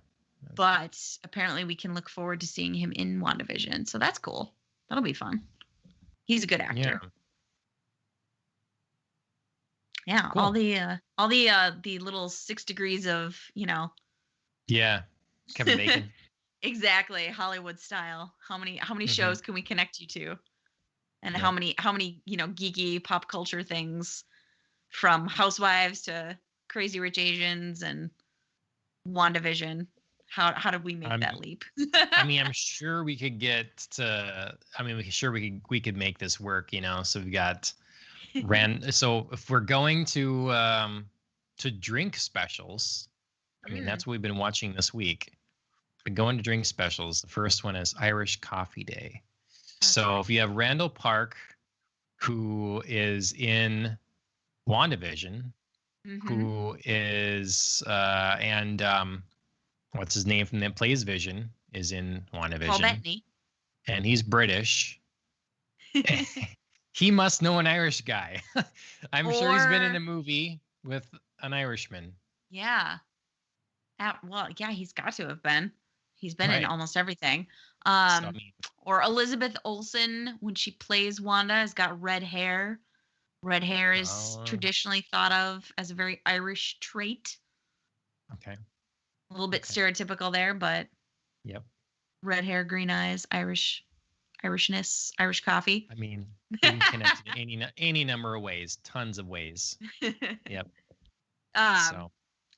But apparently we can look forward to seeing him in WandaVision. So that's cool. That'll be fun. He's a good actor. Yeah, cool. all the little 6 degrees of, Yeah. Kevin Bacon. Exactly, Hollywood style. How many shows can we connect you to? And how many geeky pop culture things, from Housewives to Crazy Rich Asians and WandaVision. How did we make that leap? I mean, I'm sure we could get to. I mean, we could make this work. So we've got So if we're going to drink specials, I mean, that's what we've been watching this week. We're going to drink specials. The first one is Irish Coffee Day. So if you have Randall Park, who is in WandaVision, who is and what's his name from that plays Vision is in WandaVision. Paul Bettany. And he's British. He must know an Irish guy. I'm sure he's been in a movie with an Irishman. Yeah. Well, yeah, he's got to have been. He's been in almost everything. Or Elizabeth Olsen, when she plays Wanda, has got red hair. Red hair is traditionally thought of as a very Irish trait. Okay. A little bit stereotypical there, but yep. Red hair, green eyes, Irishness, Irish coffee. I mean, you can connect in any number of ways, tons of ways. Yep. So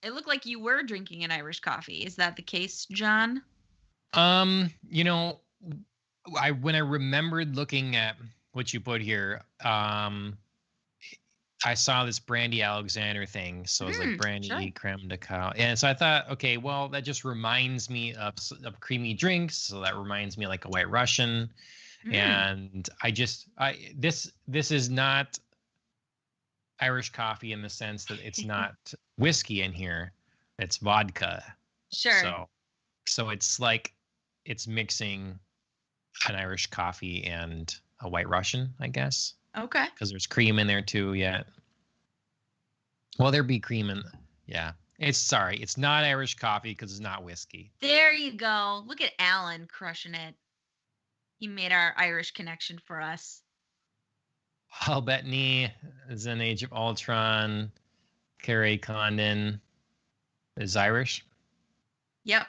it looked like you were drinking an Irish coffee. Is that the case, John? When I remembered looking at what you put here, I saw this Brandy Alexander thing. So it was like brandy, creme de cacao. And so I thought, okay, well, that just reminds me of creamy drinks. So that reminds me of like a White Russian. And this is not Irish coffee in the sense that it's not whiskey in here. It's vodka. Sure. So it's like it's mixing an Irish coffee and a White Russian, I guess. Okay. Because there's cream in there too, yeah. Well, there'd be cream in, yeah. It's not Irish coffee because it's not whiskey. There you go. Look at Alan crushing it. He made our Irish connection for us. Paul Bettany is in Age of Ultron. Carrie Condon is Irish. Yep.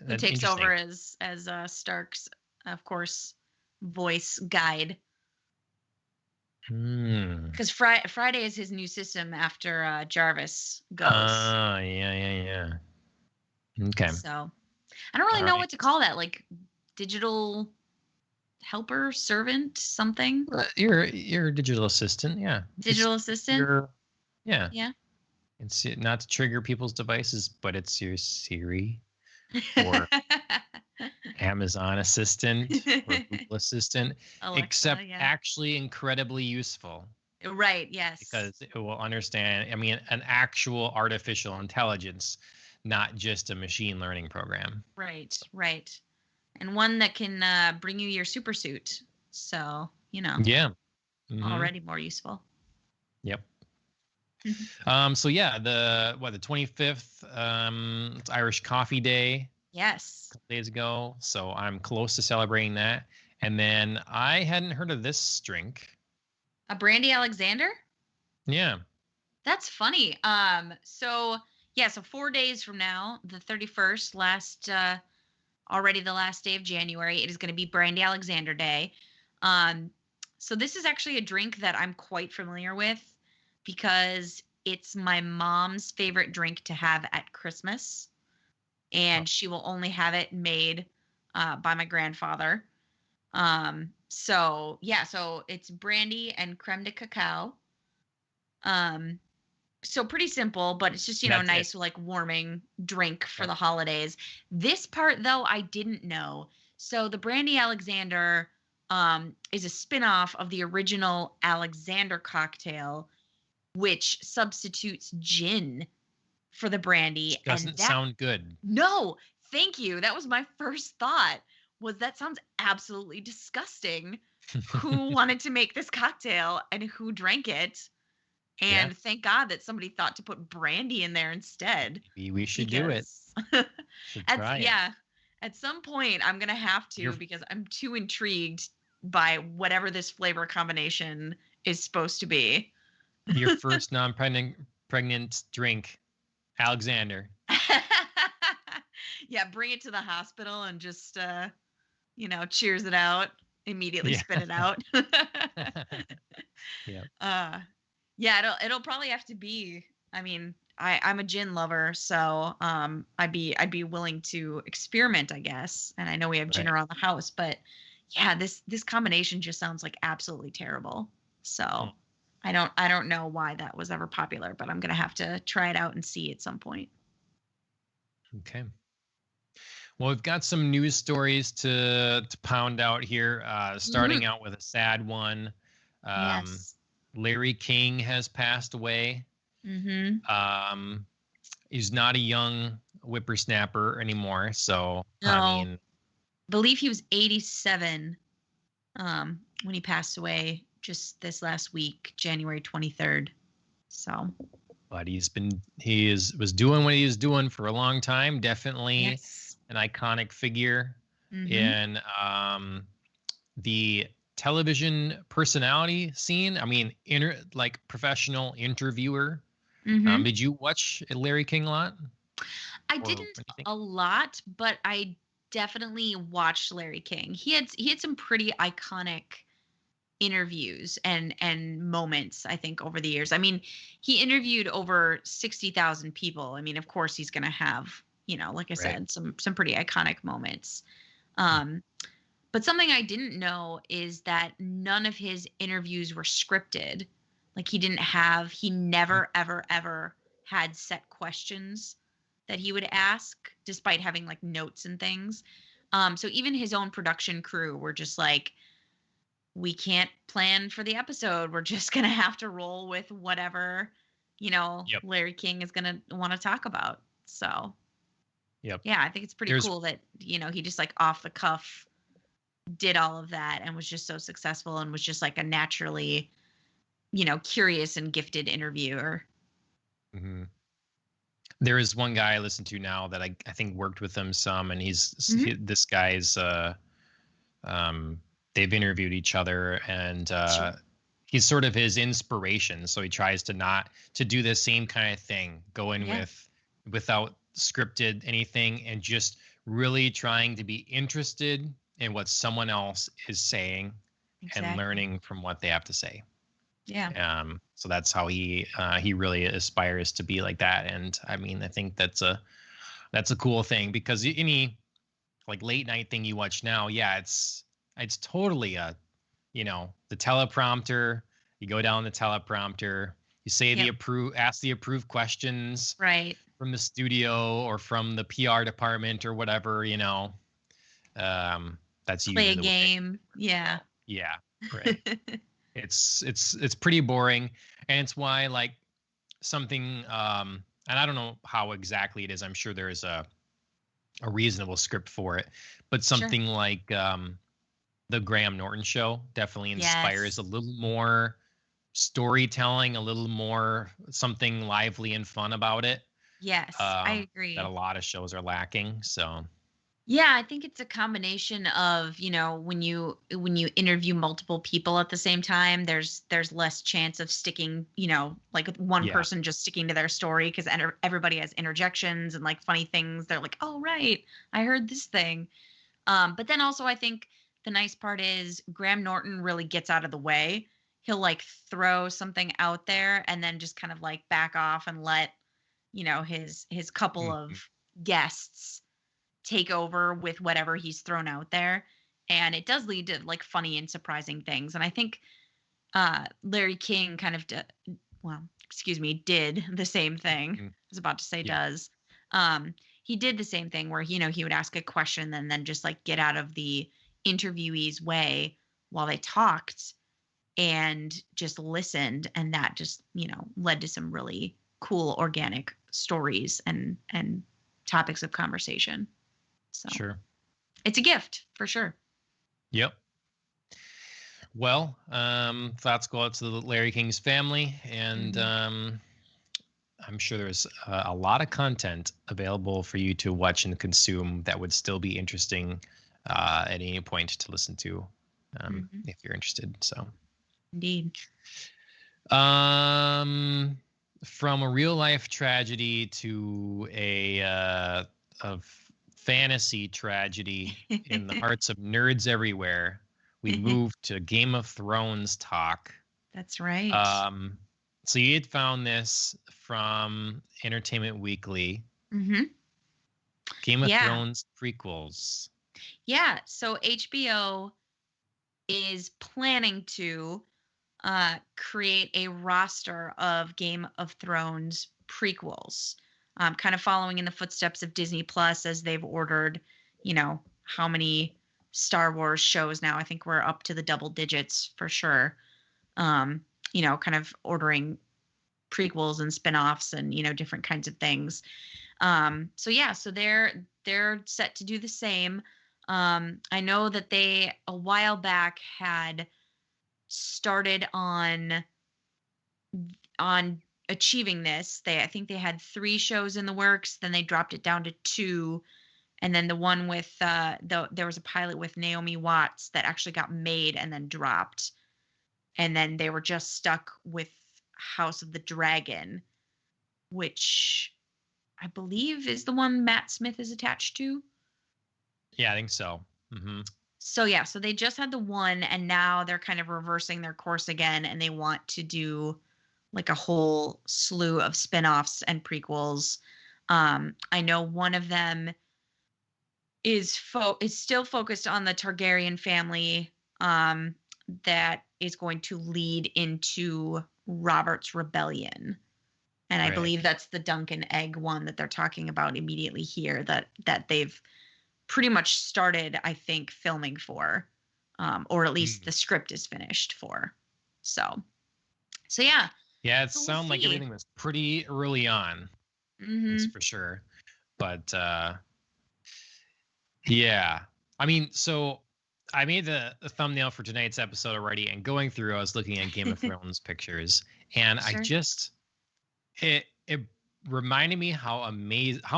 Who takes over as Stark's, of course, voice guide. Because Friday is his new system after Jarvis goes. Oh, yeah. Okay. So I don't really know what to call that. Like digital helper, servant, something. You're a digital assistant, yeah. Digital assistant. Yeah. Yeah. It's not to trigger people's devices, but it's your Siri or Amazon Assistant or Google Assistant, Alexa, except actually incredibly useful. Right, yes. Because it will understand, I mean, an actual artificial intelligence, not just a machine learning program. Right. And one that can bring you your super suit. So, Yeah. Already more useful. Yep. So yeah, the 25th, it's Irish Coffee Day. Yes. A couple days ago. So I'm close to celebrating that. And then I hadn't heard of this drink. A Brandy Alexander? Yeah. That's funny. So 4 days from now, the 31st, already the last day of January, it is going to be Brandy Alexander Day. So this is actually a drink that I'm quite familiar with because it's my mom's favorite drink to have at Christmas. And she will only have it made by my grandfather. So it's brandy and creme de cacao. So pretty simple, but it's just, nice, like warming drink for the holidays. This part, though, I didn't know. So the Brandy Alexander is a spinoff of the original Alexander cocktail, which substitutes gin for the brandy. Which doesn't sound good. No, thank you. That was my first thought. That sounds absolutely disgusting. Who wanted to make this cocktail and who drank it? And thank God that somebody thought to put brandy in there instead. We should do it. Should try it. Yeah. At some point, I'm going to have to because I'm too intrigued by whatever this flavor combination is supposed to be. Your first non-pregnant drink, Alexander. Yeah, bring it to the hospital and just, cheers it out. Immediately spit it out. Yeah. Yeah, it'll probably have to be. I mean, I'm a gin lover, so I'd be willing to experiment, I guess. And I know we have gin Right. around the house, but yeah, this combination just sounds like absolutely terrible. Hmm. So I don't know why that was ever popular, but I'm gonna have to try it out and see at some point. Okay. Well, we've got some news stories to pound out here. Mhm. Starting out with a sad one. Um, Yes. Larry King has passed away. Mm-hmm. Um, he's not a young whippersnapper anymore. So, I No, mean, believe he was 87 when he passed away just this last week, January 23rd. So, but was doing what he was doing for a long time. Definitely yes. an iconic figure Mm-hmm. in the television personality scene. I mean, like professional interviewer. Mm-hmm. Did you watch Larry King a lot I or didn't anything? a lot, but I definitely watched Larry King. He had some pretty iconic interviews and moments, I think, over the years. I mean, he interviewed over 60,000 people. I mean, of course he's going to have, like I Right. said, some pretty iconic moments. Um but something I didn't know is that none of his interviews were scripted. Like he never ever ever had set questions that he would ask despite having like notes and things. So even his own production crew were just like, we can't plan for the episode. We're just going to have to roll with whatever, Yep. Larry King is going to want to talk about. So, Yep. yeah, I think it's pretty There's cool that, he just like off the cuff did all of that and was just so successful and was just like a naturally, curious and gifted interviewer. mhm. There is one guy I listen to now that I think worked with him some, and Hmm. this guy's um, they've interviewed each other, and he's sort of his inspiration. So he tries to not to do the same kind of thing, go in Yeah, without scripted anything, and just really trying to be interested in what someone else is saying and exactly. learning from what they have to say. Yeah. So that's how he really aspires to be like that. And I mean, I think that's a cool thing because any like late night thing you watch now, yeah, it's totally the teleprompter. You go down the teleprompter, you say Yep. ask the approved questions Right. from the studio or from the PR department or whatever. Um, that's Play usually a the way game. things Yeah. go. Yeah, right. It's pretty boring, and it's why like something and I don't know how exactly it is. I'm sure there is a reasonable script for it, but Sure. something like the Graham Norton show definitely inspires a Yes. little more storytelling, a little more something lively and fun about it. Yes, I um, that a agree. lot of shows are lacking. So Yeah, I think it's a combination of, when you interview multiple people at the same time, there's less chance of sticking, like with one yeah. person just sticking to their story because everybody has interjections and like funny things. They're like, "Oh, right. I heard this thing." But then also I think the nice part is Graham Norton really gets out of the way. He'll like throw something out there and then just kind of like back off and let, his couple Mhm. of guests take over with whatever he's thrown out there. And it does lead to like funny and surprising things. And I think Larry King kind of well, excuse me, did the same thing. I Mhm. was about to say Yeah, does. He did the same thing where, he would ask a question and then just like get out of the interviewee's way while they talked and just listened. And that just, led to some really cool organic stories and topics of conversation. So sure. it's a gift for sure. Yep. Well, thoughts go out to the Larry King's family, and Hmm. I'm sure there's a lot of content available for you to watch and consume that would still be interesting at any point to listen to Hmm. if you're interested. So, Indeed. um, from a real life tragedy to a fantasy tragedy in the hearts of nerds everywhere, we moved to Game of Thrones talk. That's right. Um, So you had found this from Entertainment Weekly. Mm-hmm. Game of Yeah. Thrones prequels. Yeah. So HBO is planning to create a roster of Game of Thrones prequels, kind of following in the footsteps of Disney Plus as they've ordered, how many Star Wars shows now. I think we're up to the double digits for sure. Um, kind of ordering prequels and spin-offs and different kinds of things. So yeah, so they're set to do the same. I know that they a while back had started on achieving this. I think they had 3 shows in the works, then they dropped it down to 2, and then the one with there was a pilot with Naomi Watts that actually got made and then dropped. And then they were just stuck with House of the Dragon, which I believe is the one Matt Smith is attached to. Yeah, I think so. Mm-hmm. So yeah, so they just had the one, and now they're kind of reversing their course again, and they want to do like a whole slew of spin-offs and prequels. I know one of them is still focused on the Targaryen family, that is going to lead into Robert's rebellion. And I Right. believe that's the Duncan Egg one that they're talking about immediately here, that they've pretty much started, I think, filming for, or at least the script is finished for. So yeah. Yeah, it So we'll sounded like see. everything was pretty early on. That's for sure. But yeah, I mean, so I made the thumbnail for tonight's episode already, and going through, I was looking at Game of Thrones pictures, and Sure. it reminded me how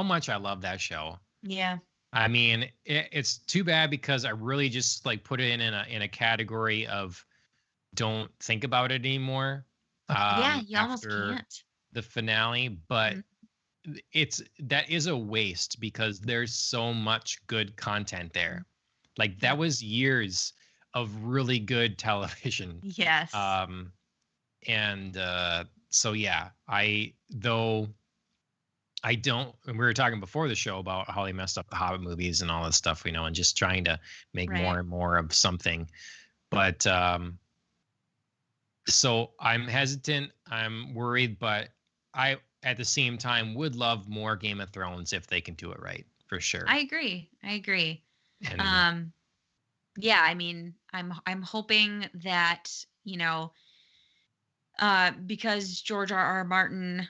much I love that show. Yeah. I mean, it's too bad because I really just like put it in a category of don't think about it anymore. Yeah, you almost After can't. the finale, but that is a waste because there's so much good content there. Like that was years of really good television. Yes. And so yeah, I don't, and we were talking before the show about how they messed up the Hobbit movies and all this stuff, and just trying to make more and more of something. But so I'm hesitant, I'm worried, but I at the same time would love more Game of Thrones if they can do it right, for sure. I agree. And, yeah, I mean, I'm hoping that, because George R.R. Martin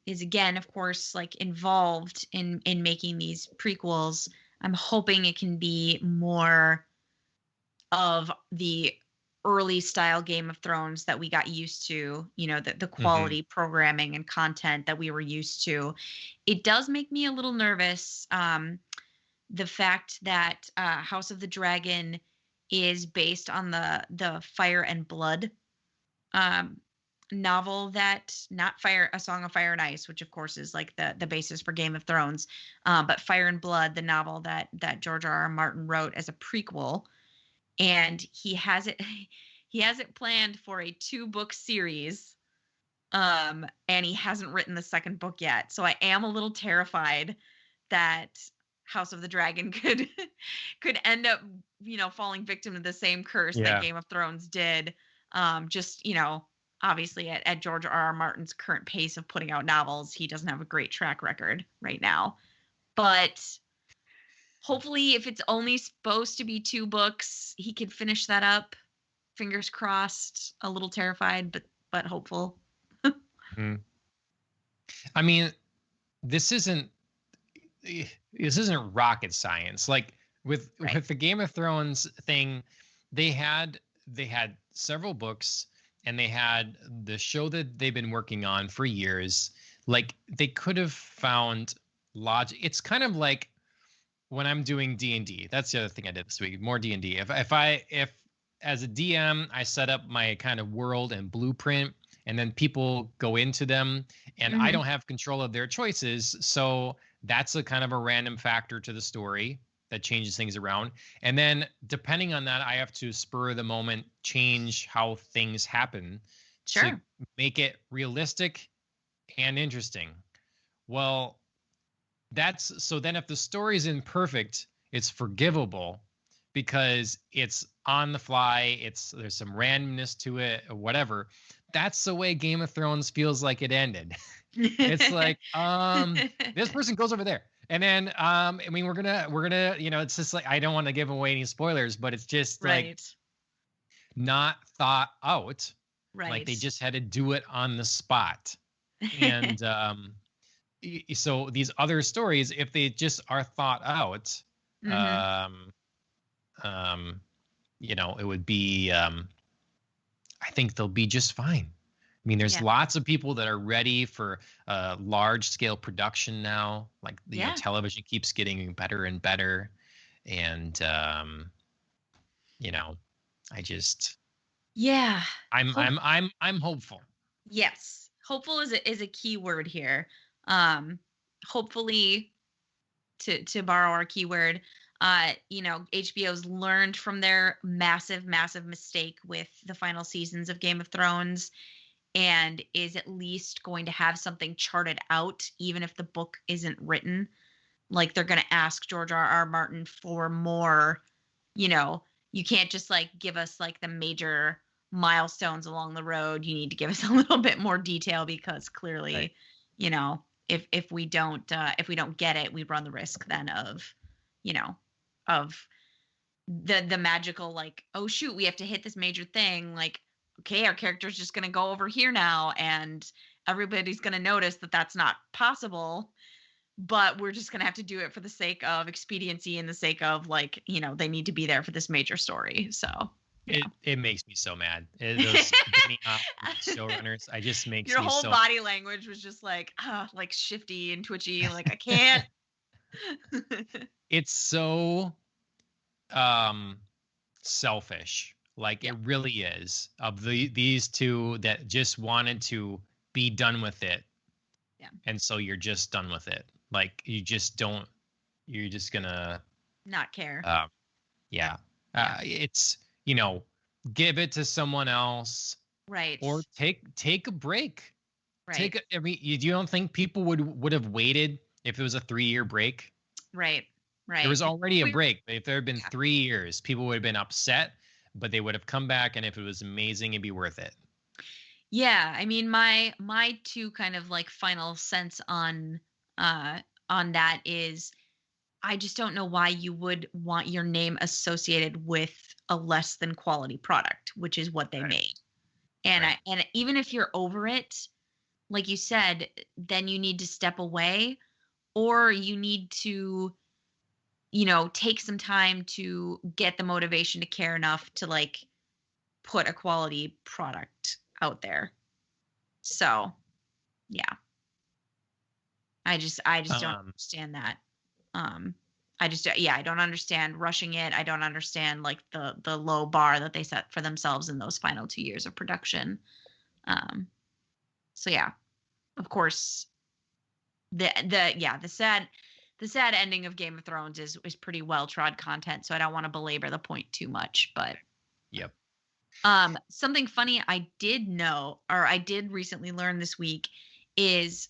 is again, of course, like involved in making these prequels. I'm hoping it can be more of the early style Game of Thrones that we got used to, the quality programming and content that we were used to. It does make me a little nervous. The fact that House of the Dragon is based on the Fire and Blood novel, that not A Song of Fire and Ice, which of course is like the basis for Game of Thrones, but Fire and Blood, the novel that George R.R. Martin wrote as a prequel, and he has it planned for a 2-book series, and he hasn't written the second book yet. So I am a little terrified that House of the Dragon could end up, falling victim to the same curse that Game of Thrones did. Just, obviously at George R.R. Martin's current pace of putting out novels, he doesn't have a great track record right now. But hopefully, if it's only supposed to be 2 books, he could finish that up. Fingers crossed. A little terrified, but hopeful. I mean, this isn't rocket science. Like with the Game of Thrones thing, they had several books, and they had the show that they've been working on for years. Like they could have found logic. It's kind of like when I'm doing D&D. That's the other thing I did this week. More D&D. If as a DM, I set up my kind of world and blueprint, and then people go into them, and I don't have control of their choices. So that's a kind of a random factor to the story that changes things around. And then depending on that, I have to spur of the moment change how things happen to Sure. make it realistic and interesting. Well, that's so then if the story is imperfect, it's forgivable because it's on the fly, there's some randomness to it or whatever. That's the way Game of Thrones feels like it ended. It's like this person goes over there. And then I mean we're gonna it's just like I don't want to give away any spoilers, but it's just like Right. not thought out. Like Right. they just had to do it on the spot. And so these other stories, if they just are thought out, hmm um, it would be. I think they'll be just fine. I mean, there's Yeah. lots of people that are ready for large scale production now. Like Yeah. television keeps getting better and better, and I just Yeah. Hope I'm hopeful. Yes. Hopeful is a key word here. Hopefully, to borrow our keyword, HBO's learned from their massive, massive mistake with the final seasons of Game of Thrones and is at least going to have something charted out, even if the book isn't written. Like they're going to ask George R. Martin for more. You can't just like give us like the major milestones along the road. You need to give us a little bit more detail because clearly, Right. if we don't get it, we run the risk then of of the magical, like, oh shoot, we have to hit this major thing, like, okay, our character's just going to go over here now and everybody's going to notice that that's not possible, but we're just going to have to do it for the sake of expediency and the sake of like, they need to be there for this major story. So yeah. It makes me so mad. Those Benny showrunners, I just makes Your me whole so. body language was just like shifty and twitchy, like I can't. It's so selfish. Like Yeah. it really is of these two that just wanted to be done with it. Yeah. And so you're just done with it. Like you're just gonna Not care. Yeah. Yeah. It's give it to someone else. Right. Or take a break. Right. You don't think people would have waited if it was a 3-year break? Right. There was already a We- break. If there had been 3 years, people would have been upset, but they would have come back, and if it was amazing, it'd be worth it. Yeah, I mean, my two kind of like final sense on that is I just don't know why you would want your name associated with a less than quality product, which is what they Right. made. And Right. and even if you're over it, like you said, then you need to step away or you need to take some time to get the motivation to care enough to like put a quality product out there. So, yeah. I just don't understand that. I don't understand rushing it. I don't understand like the low bar that they set for themselves in those final 2 years of production. So yeah, of course, the sad ending of Game of Thrones is pretty well trod content. So I don't want to belabor the point too much, but Yep. something funny I did recently learn this week is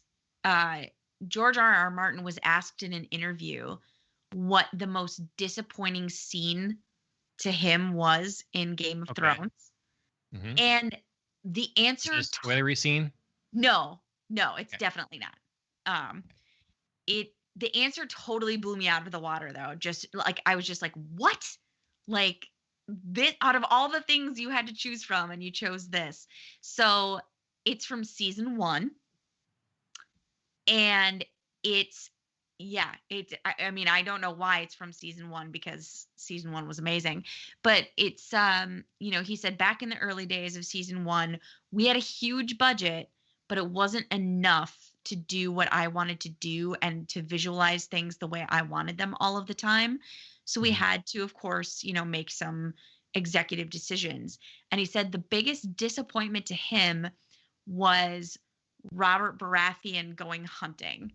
George R. Martin was asked in an interview what the most disappointing scene to him was in Game of Thrones. Mm-hmm. And the answer is this spoilery scene? No, it's definitely not. The answer totally blew me out of the water though. Just like I was just like, what? Like this out of all the things you had to choose from and you chose this. So it's from season 1. And I mean, I don't know why it's from season 1 because season 1 was amazing, but it's, he said back in the early days of season 1, we had a huge budget, but it wasn't enough to do what I wanted to do and to visualize things the way I wanted them all of the time. So we had to, of course, make some executive decisions. And he said the biggest disappointment to him was Robert Baratheon going hunting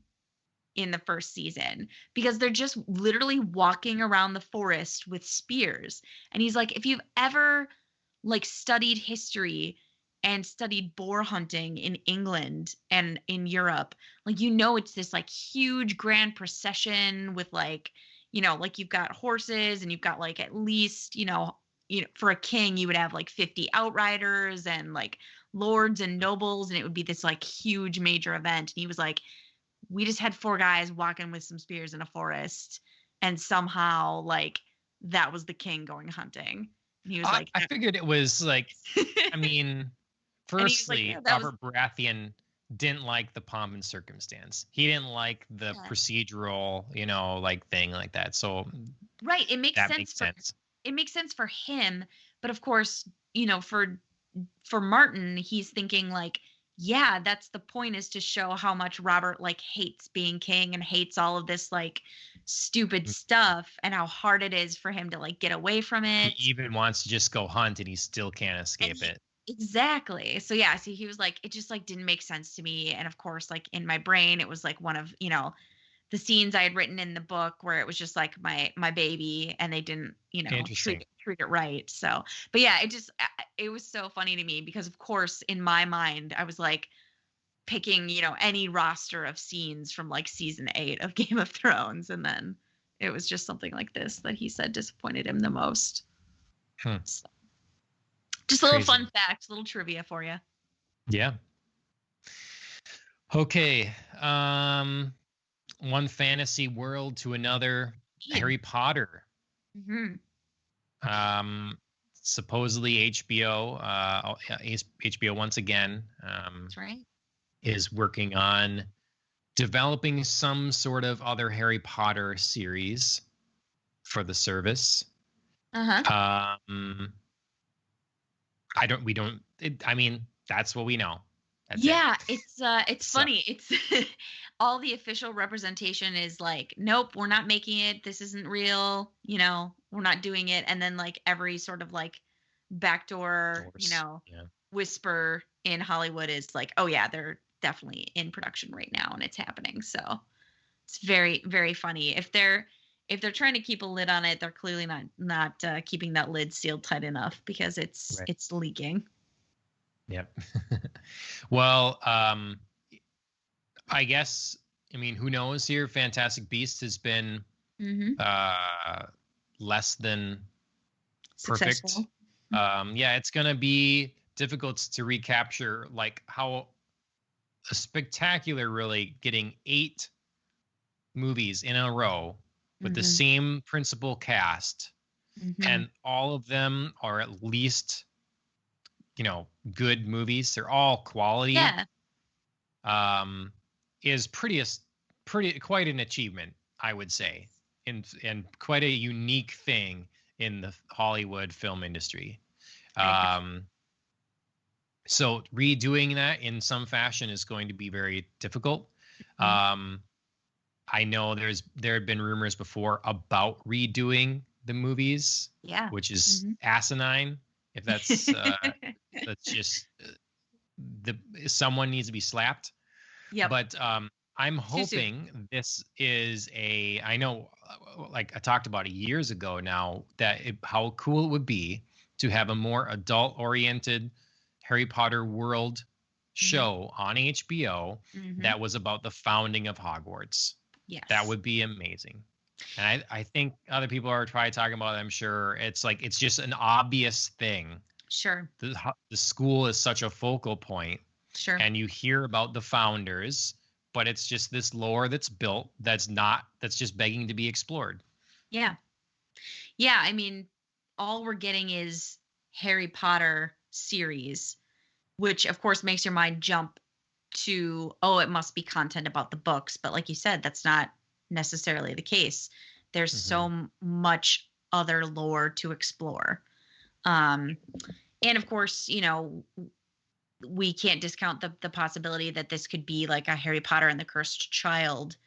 in the first season because they're just literally walking around the forest with spears. And he's like, if you've ever like studied history, and studied boar hunting in England and in Europe, like, you know, it's this like huge grand procession with like, you know, like you've got horses and you've got like at least, for a king, you would have like 50 outriders and like lords and nobles, and it would be this like huge major event. And he was like, we just had four guys walking with some spears in a forest, and somehow like that was the king going hunting. And he was like, I figured it was like, I mean, and he was like, firstly, yeah, that was Robert Baratheon didn't like the pomp and circumstance. He didn't like the yeah. procedural, like thing like that. So Right. It makes that sense makes for sense. it makes sense for him, but of course, for Martin, he's thinking like, yeah, that's the point, is to show how much Robert like hates being king and hates all of this like stupid Mm. stuff, and how hard it is for him to like get away from He it. even wants to just go hunt and he still can't And escape it. exactly. So yeah, so he was like, it just like didn't make sense to me. And of course, like in my brain, it was like one of, the scenes I had written in the book where it was just like my baby, and they didn't, Interesting. treat it right. So, but yeah, it was so funny to me because of course in my mind I was like picking, any roster of scenes from like season 8 of Game of Thrones, and then it was just something like this that he said disappointed him the most. Hmm. So, just a little Crazy. fun fact, a little trivia for you. Yeah. Okay. One fantasy world to another. Harry Potter. Mm-hmm. Supposedly HBO, HBO once again, That's right. is working on developing some sort of other Harry Potter series for the service. Uh-huh. I mean, that's what we know. That's Yeah, it. it's So, funny. It's all the official representation is like, nope, we're not making it. This isn't real. We're not doing it. And then like every sort of like backdoor, course. Yeah. whisper in Hollywood is like, oh yeah, they're definitely in production right now and it's happening. So it's very, very funny. If they're trying to keep a lid on it, they're clearly not keeping that lid sealed tight enough, because Right. it's leaking. Yep. Well, I guess, I mean, who knows here? Fantastic Beasts has been Mm-hmm. less than perfect. Successful. Yeah, it's going to be difficult to recapture like how a spectacular, really, getting 8 movies in a row with the Mm-hmm. same principal cast, Mm-hmm. and all of them are at least, good movies. They're all quality. Yeah. Is pretty quite an achievement, I would say, and quite a unique thing in the Hollywood film industry. So redoing that in some fashion is going to be very difficult. Mm-hmm. I know there had been rumors before about redoing the movies, Yeah. which is Mm-hmm. asinine. If that's that's just someone needs to be slapped. Yep. But I'm Too soon. hoping this is I know, like I talked about it years ago now, that how cool it would be to have a more adult-oriented Harry Potter world show on HBO Mm-hmm. that was about the founding of Hogwarts. Yes. That would be amazing. And I think other people are probably talking about it. I'm sure it's like, it's just an obvious thing. Sure. The school is such a focal point. Sure. And you hear about the founders, but it's just this lore that's built that's just begging to be explored. Yeah. Yeah. I mean, all we're getting is Harry Potter series, which of course makes your mind jump to, oh, it must be content about the books. But like you said, that's not necessarily the case. There's so much other lore to explore. And of course, we can't discount the possibility that this could be like a Harry Potter and the Cursed Child,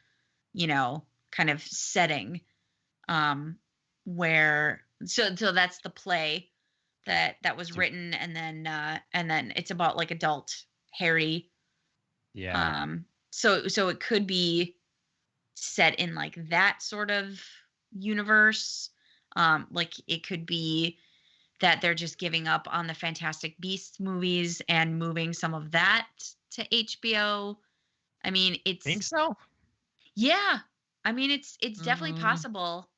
kind of setting, where so that's the play that was written, and then it's about like adult Harry. Yeah. So it could be set in like that sort of universe. Like it could be that they're just giving up on the Fantastic Beasts movies and moving some of that to HBO. I mean, Think so? yeah. I mean, it's definitely Mm, possible.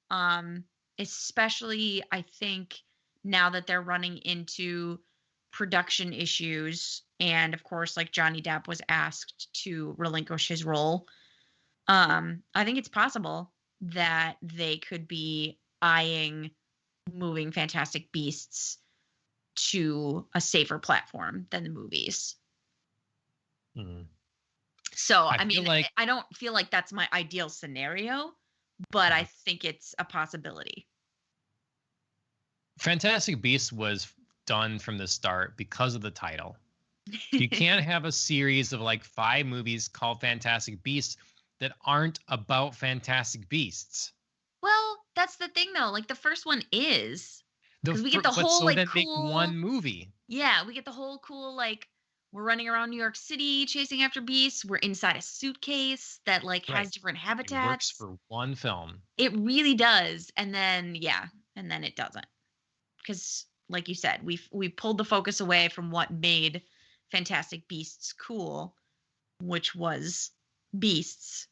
Especially I think now that they're running into production issues, and of course, like Johnny Depp was asked to relinquish his role. I think it's possible that they could be eyeing moving Fantastic Beasts to a safer platform than the movies. mm. So, I I feel mean, like I don't feel like that's my ideal scenario, but I Mhm. think it's a possibility. Fantastic Beasts was done from the start because of the title. You can't have a series of like 5 movies called Fantastic Beasts that aren't about Fantastic Beasts. Well, that's the thing though. Like the first one is because we get the But whole so like then make cool, one movie. yeah, we get the whole cool like we're running around New York City chasing after beasts. We're inside a suitcase that like Right. has different It works habitats. for one film. It really does. And then yeah, and then it doesn't. Because like you said, we pulled the focus away from what made Fantastic Beasts cool, which was beasts.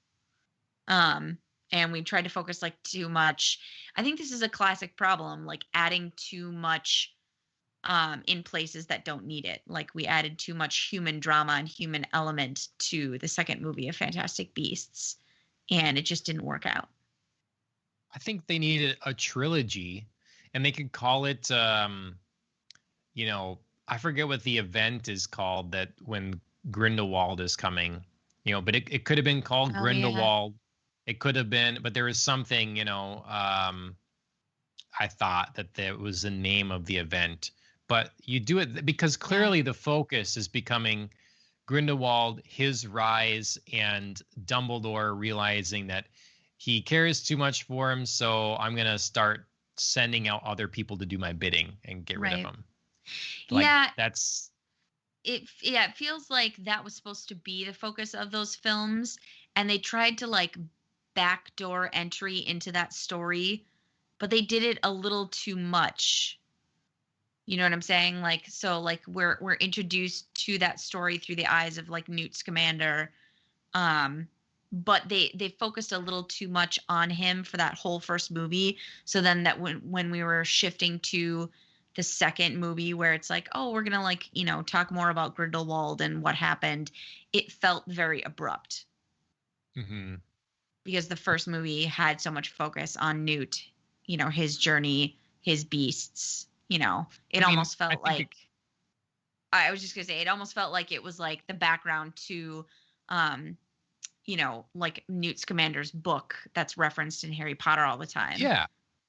Um, and we tried to focus like too much. I think this is a classic problem, like adding too much in places that don't need it. Like we added too much human drama and human element to the second movie of Fantastic Beasts, and it just didn't work out. I think they needed a trilogy, and they could call it, I forget what the event is called that when Grindelwald is coming, but it could have been called Oh yeah. Grindelwald. It could have been, but there was something, I thought that there was the name of the event. But you do it because Yeah. clearly the focus is becoming Grindelwald, his rise, and Dumbledore realizing that he cares too much for him. So I'm going to start sending out other people to do my bidding and get rid of Right. him. Like Yeah, that's, it feels like that was supposed to be the focus of those films, and they tried to like backdoor entry into that story, but they did it a little too much. You know what I'm saying? Like so like we're introduced to that story through the eyes of like Newt Scamander. Um but they focused a little too much on him for that whole first movie. So then that when we were shifting to the second movie where it's like, oh, we're gonna like, talk more about Grindelwald and what happened, it felt very abrupt mhm. because the first movie had so much focus on Newt, his journey, his beasts, it I mean, almost I felt think like I was just gonna say it almost felt like it was like the background to um, like Newt Scamander's book that's referenced in Harry Potter all the time. yeah,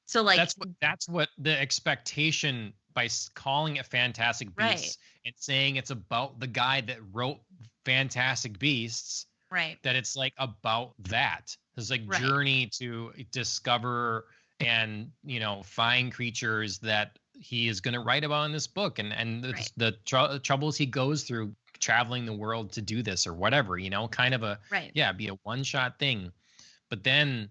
So like that's what the expectation by calling it Fantastic right, Beasts and saying it's about the guy that wrote Fantastic Beasts, right, that it's like about that. It's like right, journey to discover and find creatures that he is going to write about in this book, and right, the troubles he goes through traveling the world to do this or whatever, kind of right, be a one shot thing. But then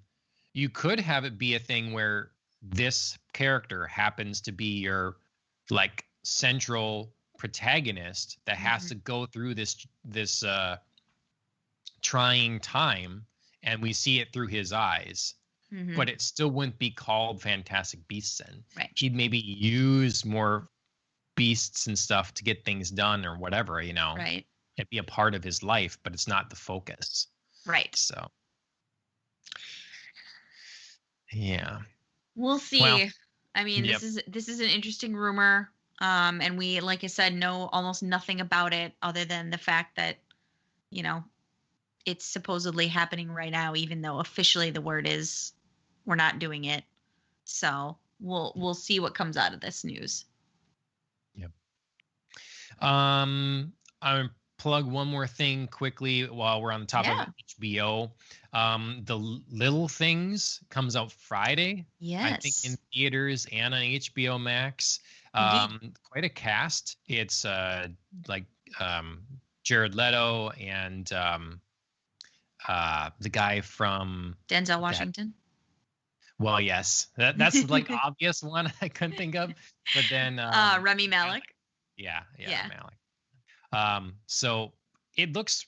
you could have it be a thing where this character happens to be your like central protagonist that has hmm to go through this trying time, and we see it through his eyes, hmm but it still wouldn't be called Fantastic Beasts. And right, he'd maybe use more beasts and stuff to get things done or whatever, right, it'd be a part of his life, but it's not the focus. right. So yeah. We'll Well, see. I mean, yep. this is an interesting rumor. And we, like I said, know almost nothing about it other than the fact that, you know, it's supposedly happening right now, even though officially the word is we're not doing it. So we'll see what comes out of this news. Yep. I'm plug one more thing quickly while we're on the top of Yeah. HBO. The Little Things comes out Friday, I think, in Yes. theaters and on HBO Max. Indeed. Quite a cast. It's like Jared Leto and the guy from Denzel that. Washington. Well, yes, that's like obvious one I couldn't think of, but then Remy Malek. yeah, Yeah. Malik. So it looks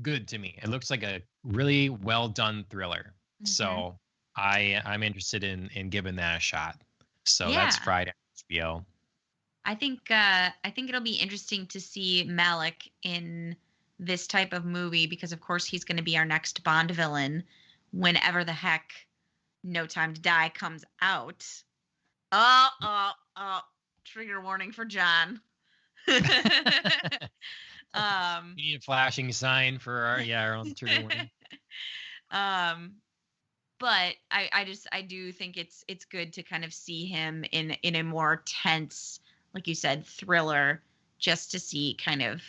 good to me. It looks like a really well done thriller. Hmm. So I'm interested in giving that a shot. So that's Yeah. Friday on HBO. I think it'll be interesting to see Malik in this type of movie because of course he's going to be our next Bond villain whenever the heck No Time to Die comes out. Oh, trigger warning for John. um We need a flashing sign for our own trigger warning. um but I do think it's good to kind of see him in a more tense, like you said, thriller, just to see kind of,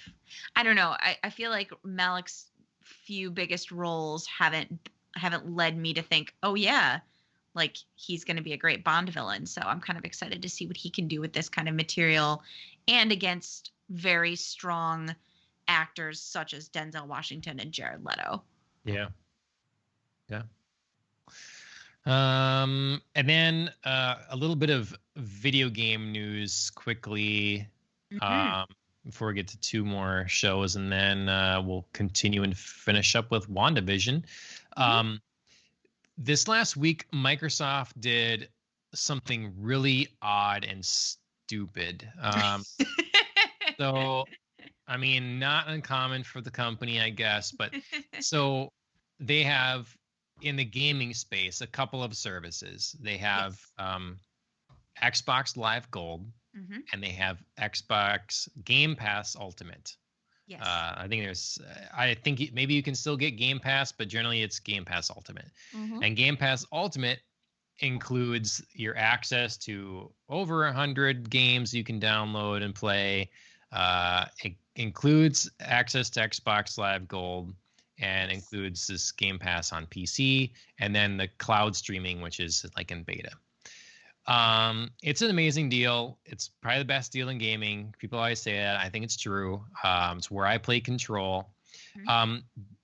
I don't know, I feel like Malik's few biggest roles haven't led me to think, oh yeah, like he's going to be a great Bond villain. So I'm kind of excited to see what he can do with this kind of material and against very strong actors such as Denzel Washington and Jared Leto. Yeah. Yeah. And then a little bit of video game news quickly, Mm-hmm. um, before we get to two more shows, and then we'll continue and finish up with WandaVision. Mm-hmm. This last week, Microsoft did something really odd and stupid. So, I mean, not uncommon for the company, I guess, but so they have in the gaming space a couple of services. They have Yes. Xbox Live Gold Mm-hmm. and they have Xbox Game Pass Ultimate. Yes. I think maybe you can still get Game Pass, but generally it's Game Pass Ultimate. Mm-hmm. And Game Pass Ultimate includes your access to over 100 games you can download and play. It includes access to Xbox Live Gold and Yes. includes this Game Pass on PC and then the cloud streaming, which is like in beta. It's an amazing deal. It's probably the best deal in gaming. People always say that. I think it's true. It's where I play Control. Mm-hmm.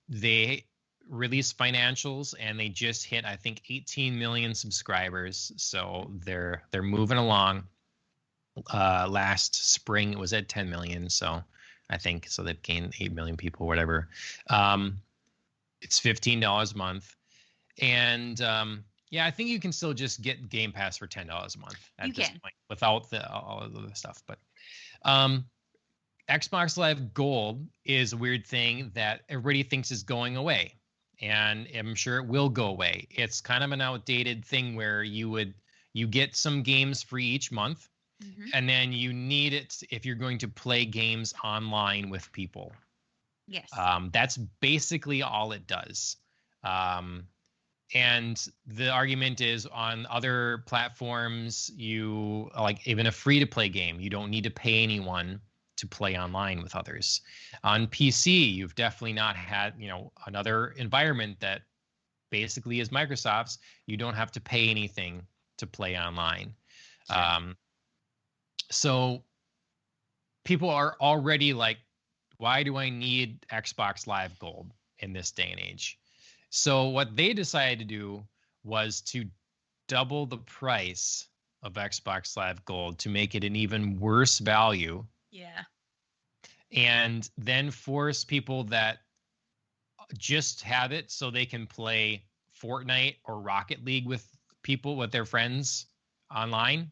They release financials and they just hit, I think, 18 million subscribers. So they're moving along. Last spring it was at 10 million. So I think so they've gained 8 million people, whatever. It's $15 a month. And yeah, I think you can still just get Game Pass for $10 a month at this point without all of the stuff. But Xbox Live Gold is a weird thing that everybody thinks is going away, and I'm sure it will go away. It's kind of an outdated thing where you get some games free each month, Mm-hmm. and then you need it if you're going to play games online with people. Yes. That's basically all it does. And the argument is on other platforms, you like even a free to play game, you don't need to pay anyone to play online with others. On PC, you've definitely not had, another environment that basically is Microsoft's. You don't have to pay anything to play online. Sure. So people are already like, why do I need Xbox Live Gold in this day and age? So what they decided to do was to double the price of Xbox Live Gold to make it an even worse value. Yeah. And then force people that just have it so they can play Fortnite or Rocket League with their friends online,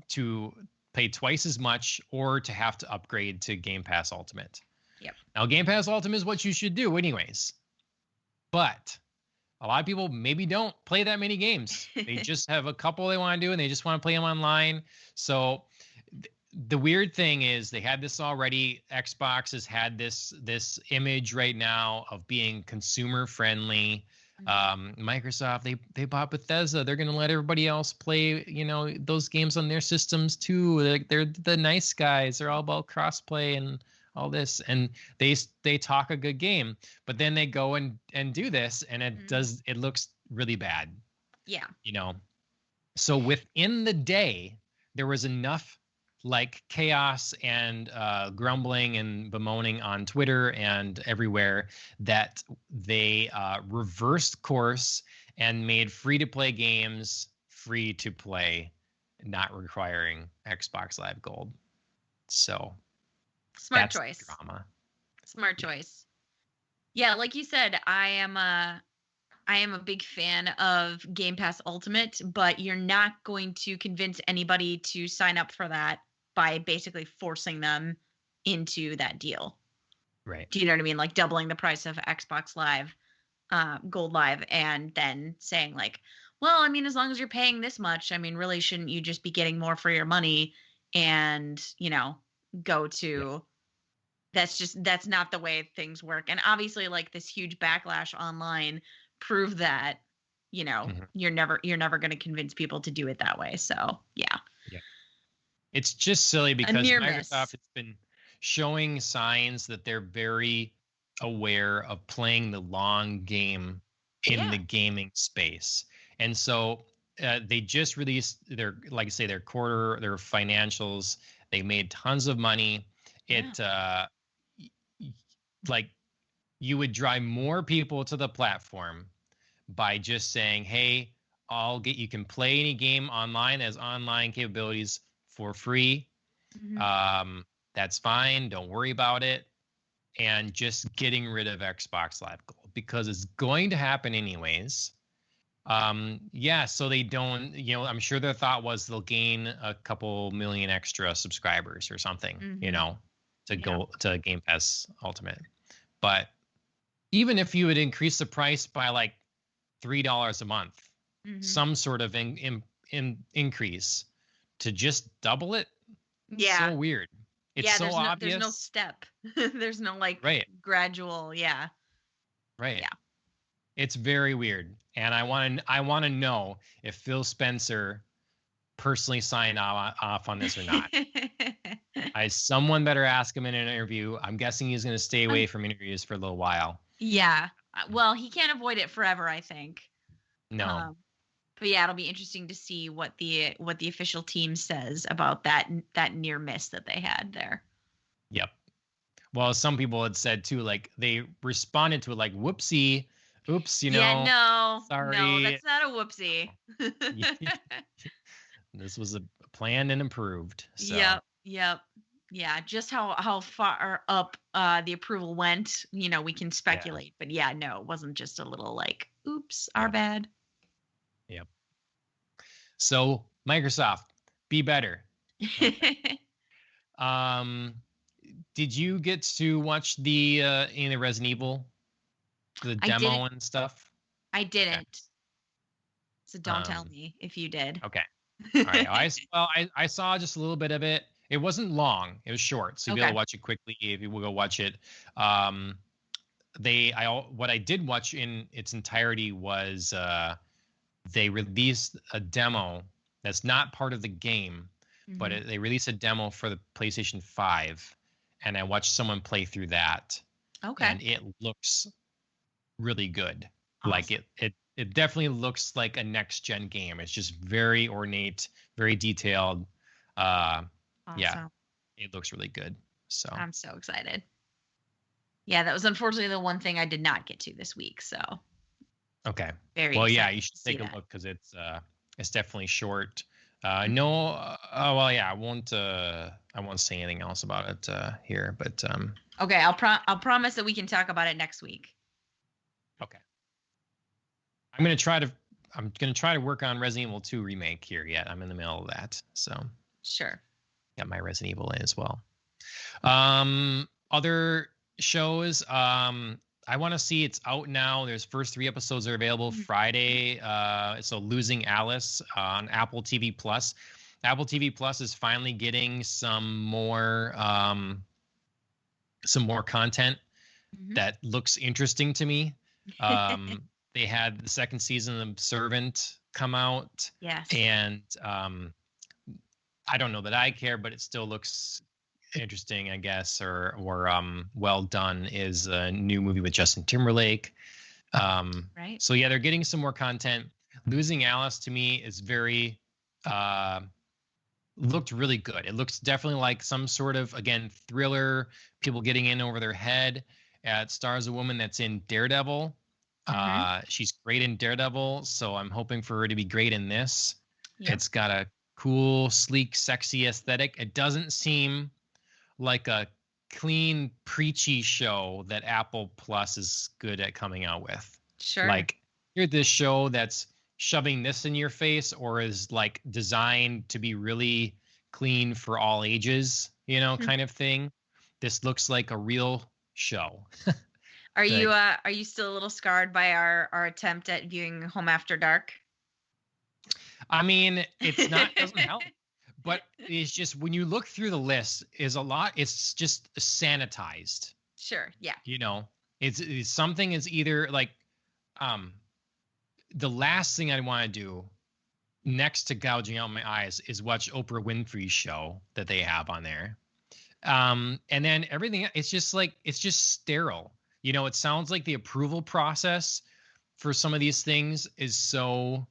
to pay twice as much or to have to upgrade to Game Pass Ultimate. Yep. Now, Game Pass Ultimate is what you should do anyways. But a lot of people maybe don't play that many games. They just have a couple they want to do and they just want to play them online. So the weird thing is they had this already. Xbox has had this image right now of being consumer friendly. Mm-hmm. Microsoft, they bought Bethesda. They're going to let everybody else play, those games on their systems too. They're the nice guys. They're all about crossplay and all this, and they talk a good game, but then they go and do this, and it looks really bad. Yeah. So within the day, there was enough like chaos and grumbling and bemoaning on Twitter and everywhere that they reversed course and made free-to-play games free to play, not requiring Xbox Live Gold. So Smart that's choice. the drama. Smart choice. Yeah, like you said, I am a big fan of Game Pass Ultimate, but you're not going to convince anybody to sign up for that by basically forcing them into that deal. Right. Do you know what I mean? Like doubling the price of Xbox Live, Gold Live, and then saying like, well, I mean, as long as you're paying this much, I mean, really shouldn't you just be getting more for your money and, go to that's not the way things work. And obviously like this huge backlash online proved that, you're never going to convince people to do it that way. So, yeah. Yeah. It's just silly A because near Microsoft miss. has been showing signs that they're very aware of playing the long game in the gaming space. And so they just released their, like I say, their financials. They made tons of money. Like you would drive more people to the platform by just saying, hey, you can play any game online as online capabilities for free. Mhm. That's fine. Don't worry about it. And just getting rid of Xbox Live Gold because it's going to happen anyways. So they don't, I'm sure their thought was they'll gain a couple million extra subscribers or something, to go to Game Pass Ultimate. But even if you would increase the price by like $3 a month, some sort of increase to just double it, so weird. It's so obvious. There's no step. There's no like gradual. Yeah. Right. Yeah. It's very weird. And I want to know if Phil Spencer personally signed off on this or not. Someone better ask him in an interview. I'm guessing he's going to stay away from interviews for a little while. Yeah. Well, he can't avoid it forever, I think. No. But yeah, it'll be interesting to see what the official team says about that near miss that they had there. Yep. Well, some people had said too, like they responded to it like, "Whoopsie, oops," Yeah, no, sorry. no, that's not a whoopsie. This was a planned and approved. So. Yep. Yeah, just how far up the approval went, we can speculate. But yeah, no, it wasn't just a little like, oops, our bad. Yep. So Microsoft, be better. Okay. Did you get to watch the Resident Evil, the demo and stuff? I didn't. Okay. So don't tell me if you did. Okay. All right. I saw just a little bit of it. It wasn't long. It was short, so you'll be able to watch it quickly if you will go watch it. What I did watch in its entirety was they released a demo that's not part of the game, but they released a demo for the PlayStation 5, and I watched someone play through that. Okay. And it looks really good. Awesome. Like it definitely looks like a next gen game. It's just very ornate, very detailed. Awesome. Yeah, it looks really good. So I'm so excited. Yeah, that was unfortunately the one thing I did not get to this week. So okay. Very well, yeah, you should take a look because it's definitely short. I won't say anything else about it here, but okay, I'll promise that we can talk about it next week. Okay. I'm gonna try to work on Resident Evil 2 remake here. Yet I'm in the middle of that, so sure. Got my Resident Evil in as well. Other shows. I want to see, it's out now. There's first 3 episodes are available Friday. So Losing Alice on Apple TV Plus. Apple TV Plus is finally getting some more content that looks interesting to me. They had the second season of Servant come out. Yes. And I don't know that I care, but it still looks interesting, I guess, or well done. Is a new movie with Justin Timberlake. Right. So yeah, they're getting some more content. Losing Alice to me is very looked really good. It looks definitely like some sort of, again, thriller, people getting in over their head. It stars a woman that's in Daredevil. She's great in Daredevil, so I'm hoping for her to be great in this. Yep. It's got a cool, sleek, sexy aesthetic. It doesn't seem like a clean, preachy show that Apple Plus is good at coming out with. Sure. Like, you're this show that's shoving this in your face or is like designed to be really clean for all ages, kind of thing. This looks like a real show. Are you still a little scarred by our attempt at viewing Home After Dark? I mean, doesn't help. But it's just when you look through the list, it's just sanitized. Sure. Yeah. It's something is either like the last thing I want to do next to gouging out my eyes is watch Oprah Winfrey's show that they have on there. And then everything, it's just sterile. It sounds like the approval process for some of these things is so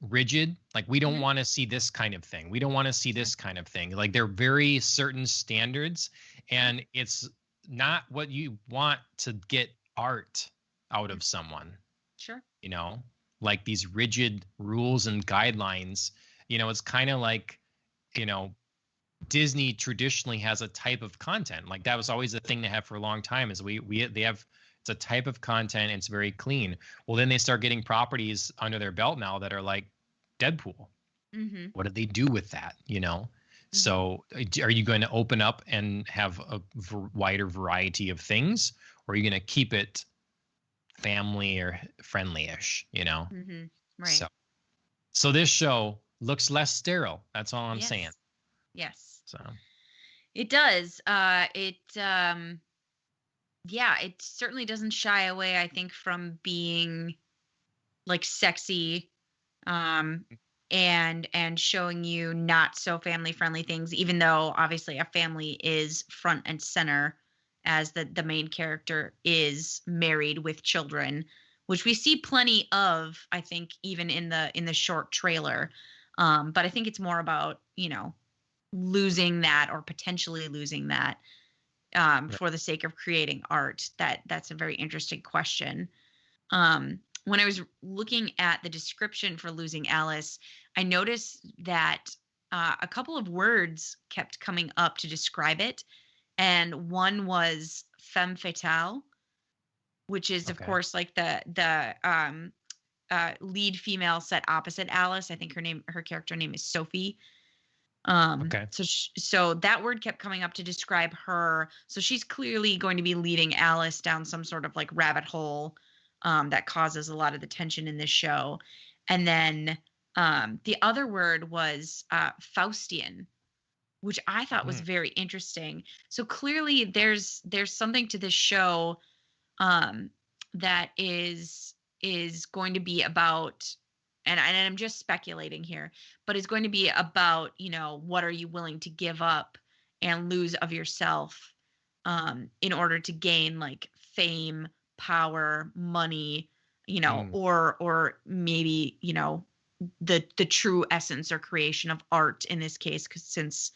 rigid. Like, we don't want to see this kind of thing. We don't want to see this kind of thing. Like, they're very certain standards, and it's not what you want to get art out of someone. Sure. Like these rigid rules and guidelines. It's kind of like, Disney traditionally has a type of content. Like, that was always the thing they have for a long time is they have, it's a type of content and it's very clean. Well, then they start getting properties under their belt now that are like Deadpool. Mm-hmm. What do they do with that? So are you going to open up and have a wider variety of things, Mm-hmm. or are you going to keep it family or friendly-ish, Right. So this show looks less sterile. That's all I'm saying. Yes. So it does. It certainly doesn't shy away, I think, from being like sexy, and showing you not so family friendly things, even though obviously a family is front and center, as the main character is married with children, which we see plenty of, I think, even in the short trailer. But I think it's more about, losing that or potentially losing that for the sake of creating art. That's a very interesting question. When I was looking at the description for Losing Alice, I noticed that a couple of words kept coming up to describe it. And one was femme fatale, which is, of course, like the lead female set opposite Alice. I think her character name is Sophie. So that word kept coming up to describe her. So she's clearly going to be leading Alice down some sort of like rabbit hole that causes a lot of the tension in this show. And then the other word was Faustian, which I thought was very interesting. So clearly there's something to this show that is going to be about, and I'm just speculating here, but it's going to be about, what are you willing to give up and lose of yourself in order to gain like fame, power, money, or maybe, the true essence or creation of art in this case, since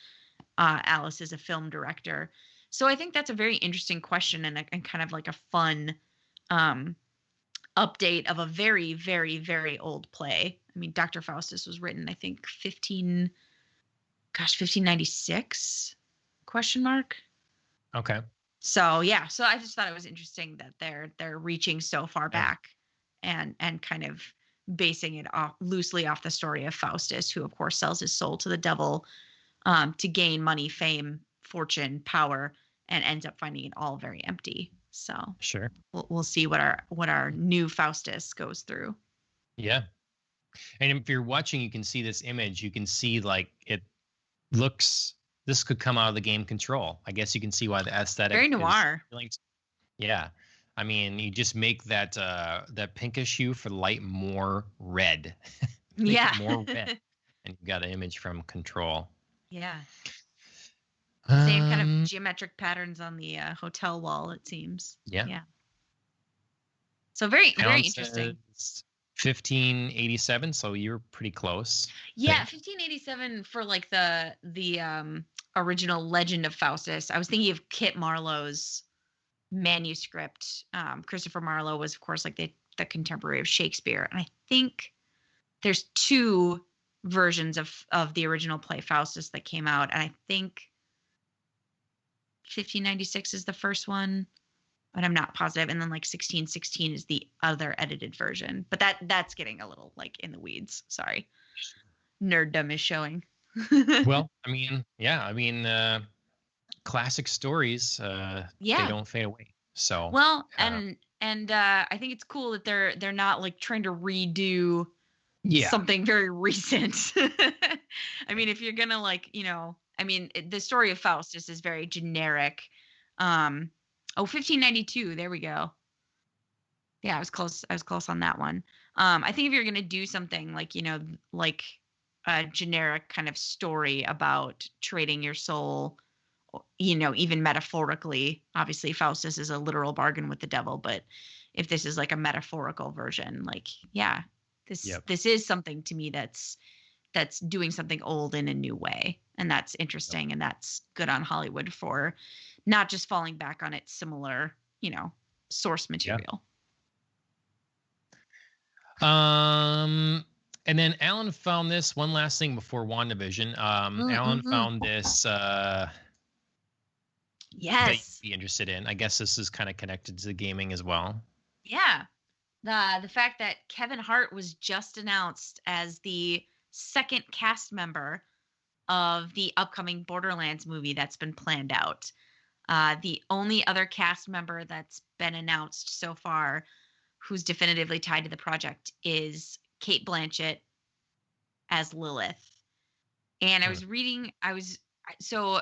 Alice is a film director. So I think that's a very interesting question and kind of like a fun update of a very, very, very old play. I mean, Dr. Faustus was written, I think, 1596 ? Okay. So yeah, so I just thought it was interesting that they're reaching so far back and kind of basing it loosely off the story of Faustus, who of course sells his soul to the devil to gain money, fame, fortune, power, and ends up finding it all very empty. So sure, we'll see what our new Faustus goes through. Yeah, and if you're watching, you can see this image. You can see like it looks. This could come out of the game Control. I guess you can see why the aesthetic very noir. Yeah, I mean, you just make that pinkish hue for the light more red. Yeah, more red, and you got an image from Control. Yeah. Same kind of geometric patterns on the hotel wall, it seems. Yeah. So very interesting. 1587, so you're pretty close. Yeah, 1587 for like the original Legend of Faustus. I was thinking of Kit Marlowe's manuscript. Christopher Marlowe was, of course, like the the contemporary of Shakespeare. And I think there's 2 versions of the original play Faustus that came out, and I think 1596 is the first one, but I'm not positive. And then like 1616 is the other edited version. But that's getting a little like in the weeds. Sorry. Nerddom is showing. Well, I mean, yeah, I mean, classic stories, they don't fade away. So well, and I think it's cool that they're not like trying to redo something very recent. I mean, if you're gonna like, I mean, the story of Faustus is very generic. 1592. There we go. Yeah, I was close. I was close on that one. I think if you're gonna do something like, like a generic kind of story about trading your soul, even metaphorically, obviously Faustus is a literal bargain with the devil, but if this is like a metaphorical version, like, yeah, this is something to me that's doing something old in a new way. And that's interesting. And that's good on Hollywood for not just falling back on its similar, source material. And then Alan found this one last thing before WandaVision. Alan found this that you'd be interested in. I guess this is kind of connected to the gaming as well. Yeah. The fact that Kevin Hart was just announced as the second cast member of the upcoming Borderlands movie that's been planned out. The only other cast member that's been announced so far who's definitively tied to the project is Cate Blanchett as Lilith. And I was reading, so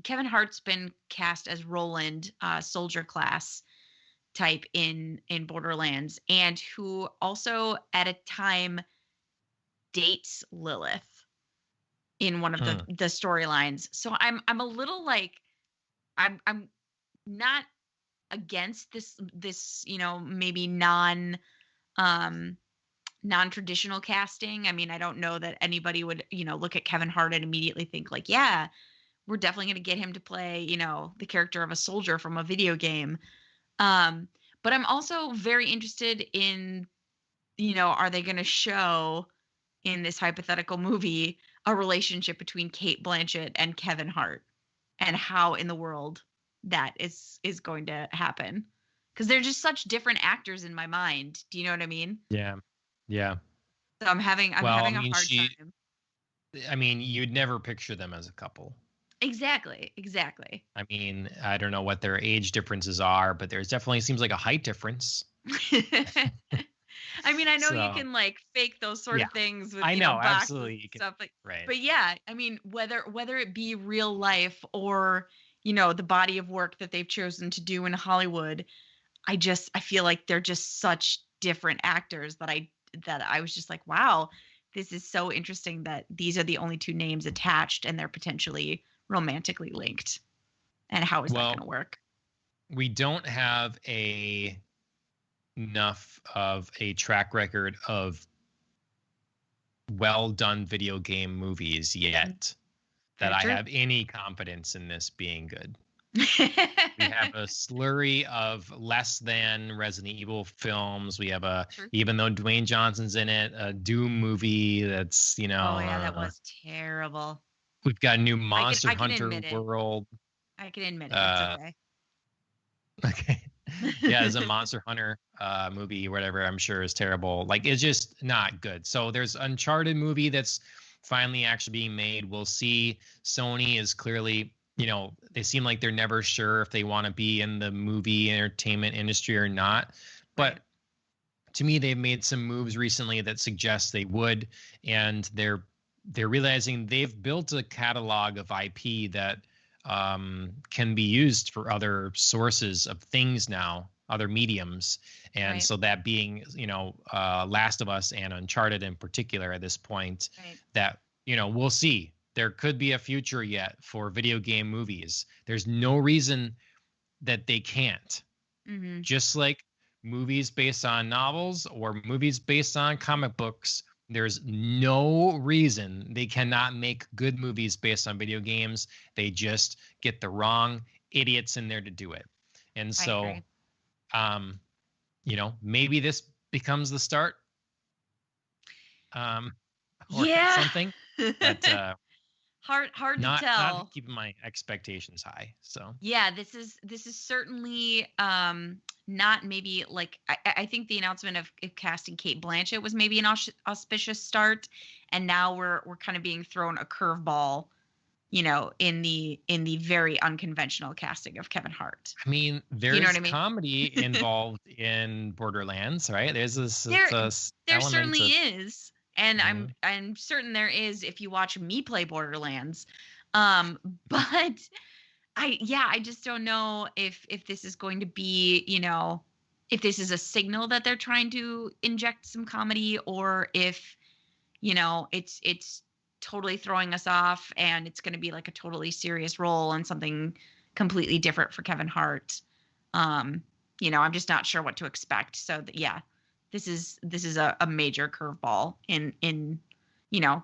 Kevin Hart's been cast as Roland, soldier class type in Borderlands, and who also at a time dates Lilith in one of the storylines. So I'm a little like, I'm not against this maybe non-traditional casting. I mean, I don't know that anybody would look at Kevin Hart and immediately think like, yeah, we're definitely going to get him to play the character of a soldier from a video game. But I'm also very interested in are they going to show in this hypothetical movie a relationship between Cate Blanchett and Kevin Hart, and how in the world that is going to happen, because they're just such different actors in my mind. Do you know what I mean? Yeah. So I'm having a hard time. I mean, you'd never picture them as a couple. Exactly. I mean, I don't know what their age differences are, but there's definitely seems like a height difference. I mean, I know you can like fake those sort of things with absolutely and stuff, right. But yeah, I mean, whether it be real life or the body of work that they've chosen to do in Hollywood, I feel like they're just such different actors that I was just like, wow, this is so interesting that these are the only 2 names attached and they're potentially romantically linked. And how is that going to work? We don't have enough of a track record of well done video game movies yet that I have any confidence in this being good. We have a slurry of less than Resident Evil films. We have even though Dwayne Johnson's in it, a Doom movie that's oh yeah, that was terrible. We've got a new Monster Hunter World. I can admit it. It's okay. Okay. Yeah, there's a Monster Hunter movie, whatever, I'm sure is terrible. Like, it's just not good. So there's Uncharted movie that's finally actually being made. We'll see. Sony is clearly, they seem like they're never sure if they want to be in the movie entertainment industry or not. But to me, they've made some moves recently that suggest they would, and they're realizing they've built a catalog of IP that can be used for other sources of things now, other mediums. And so that being, Last of Us and Uncharted in particular at this point, that, we'll see. There could be a future yet for video game movies. There's no reason that they can't. Mm-hmm. Just like movies based on novels or movies based on comic books, there's no reason they cannot make good movies based on video games. They just get the wrong idiots in there to do it. And so, maybe this becomes the start, um, or Yeah. something. But Hard to not tell. keeping my expectations high. So Yeah, this is certainly not maybe like I think the announcement of casting Kate Blanchett was maybe an auspicious start, and now we're kind of being thrown a curveball, in the very unconventional casting of Kevin Hart. I mean, You know what there's I mean? comedy involved in Borderlands, right? There's There this there element certainly of is. And mhm. I'm certain there is if you watch me play Borderlands. Um, but I just don't know if this is going to be, if this is a signal that they're trying to inject some comedy, or if, it's totally throwing us off and it's going to be like a totally serious role and something completely different for Kevin Hart. Um, I'm just not sure what to expect. So yeah, this is a major curveball in, you know,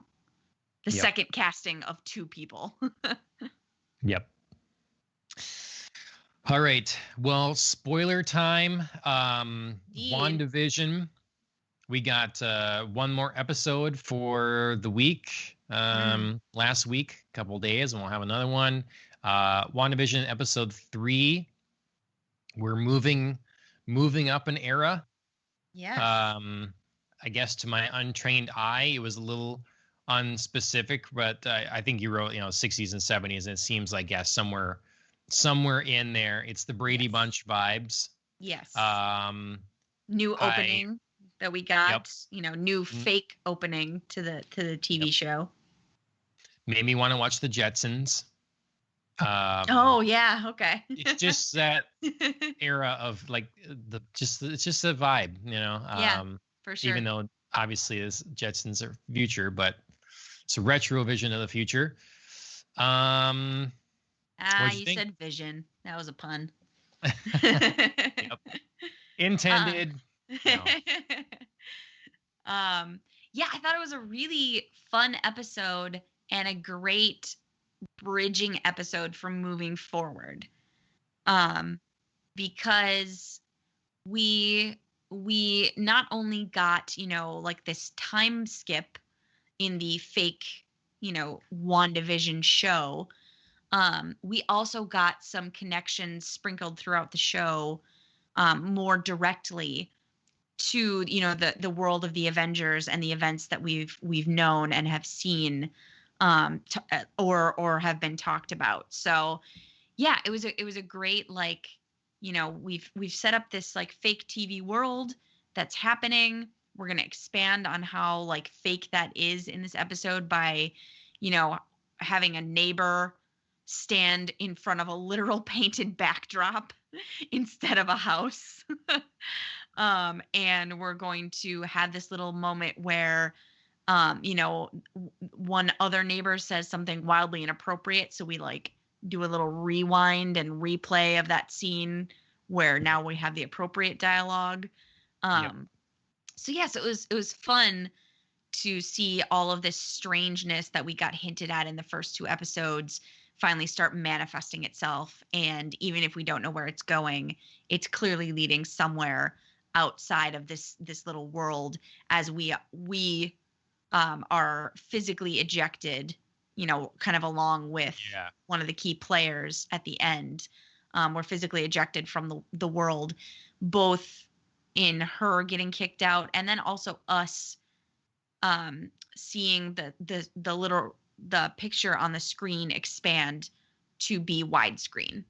the Yep. second casting of two people. Yep. All right. Well, spoiler time. Indeed. WandaVision. We got one more episode for the week. Mm, Last week, a couple days, and we'll have another one. WandaVision episode 3. We're moving up an era. yes. I guess to my untrained eye, it was a little unspecific, but I think you wrote, 60s and 70s, and it seems like, yeah, somewhere in there. It's the Brady Yes. Bunch vibes. Yes. Um, New I opening that we Yep. got, new Mm, fake opening to the Yep. TV show. Made me want to watch the Jetsons. Oh yeah, okay. It's just that era of like it's just a vibe, Yeah, for even sure. though obviously this Jetsons are future, but it's a retro vision of the future. Ah, What'd you you think? said vision. That was a pun. Yep. uh, Intended. No. yeah, I thought it was a really fun episode and a great bridging episode for moving forward. Um, because we not only got, like this time skip in the fake, WandaVision show, we also got some connections sprinkled throughout the show, more directly to, the world of the Avengers and the events that we've known and have seen, or have been talked about. So yeah, it was a great, like, we've set up this like fake TV world that's happening. We're going to expand on how like fake that is in this episode by, having a neighbor stand in front of a literal painted backdrop instead of a house. And we're going to have this little moment where, one other neighbor says something wildly inappropriate, so we like do a little rewind and replay of that scene where Yep. now we have the appropriate dialogue. Yep. So yes, it was fun to see all of this strangeness that we got hinted at in the first two episodes finally start manifesting itself. And even if we don't know where it's going, it's clearly leading somewhere outside of this little world, as we are physically ejected, kind of along with Yeah. one of the key players at the end. We're physically ejected from the world, both in her getting kicked out and then also us, seeing the picture on the screen expand to be widescreen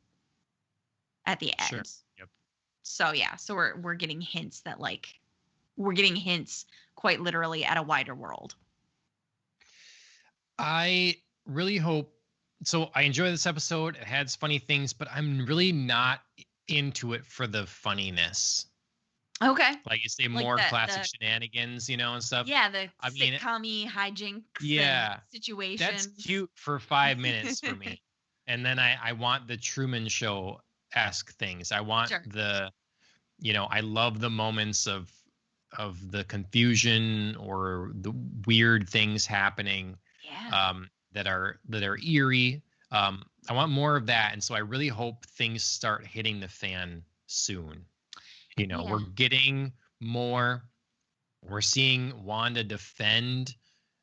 at the Sure. end. Yep. So yeah, so we're getting hints that like we're getting hints quite literally at a wider world. I really hope so. I enjoy this episode. It has funny things, but I'm really not into it for the funniness. Okay. Like you say, Like more classic the shenanigans, and stuff. yeah, the I mean, sitcom-y hijinks and yeah, that's situations. cute for 5 minutes for me. And then I want the Truman Show-esque things. I want Sure. I love the moments of the confusion or the weird things happening, Yeah. that are eerie. I want more of that, and so I really hope things start hitting the fan soon. We're Yeah. getting more. We're seeing Wanda defend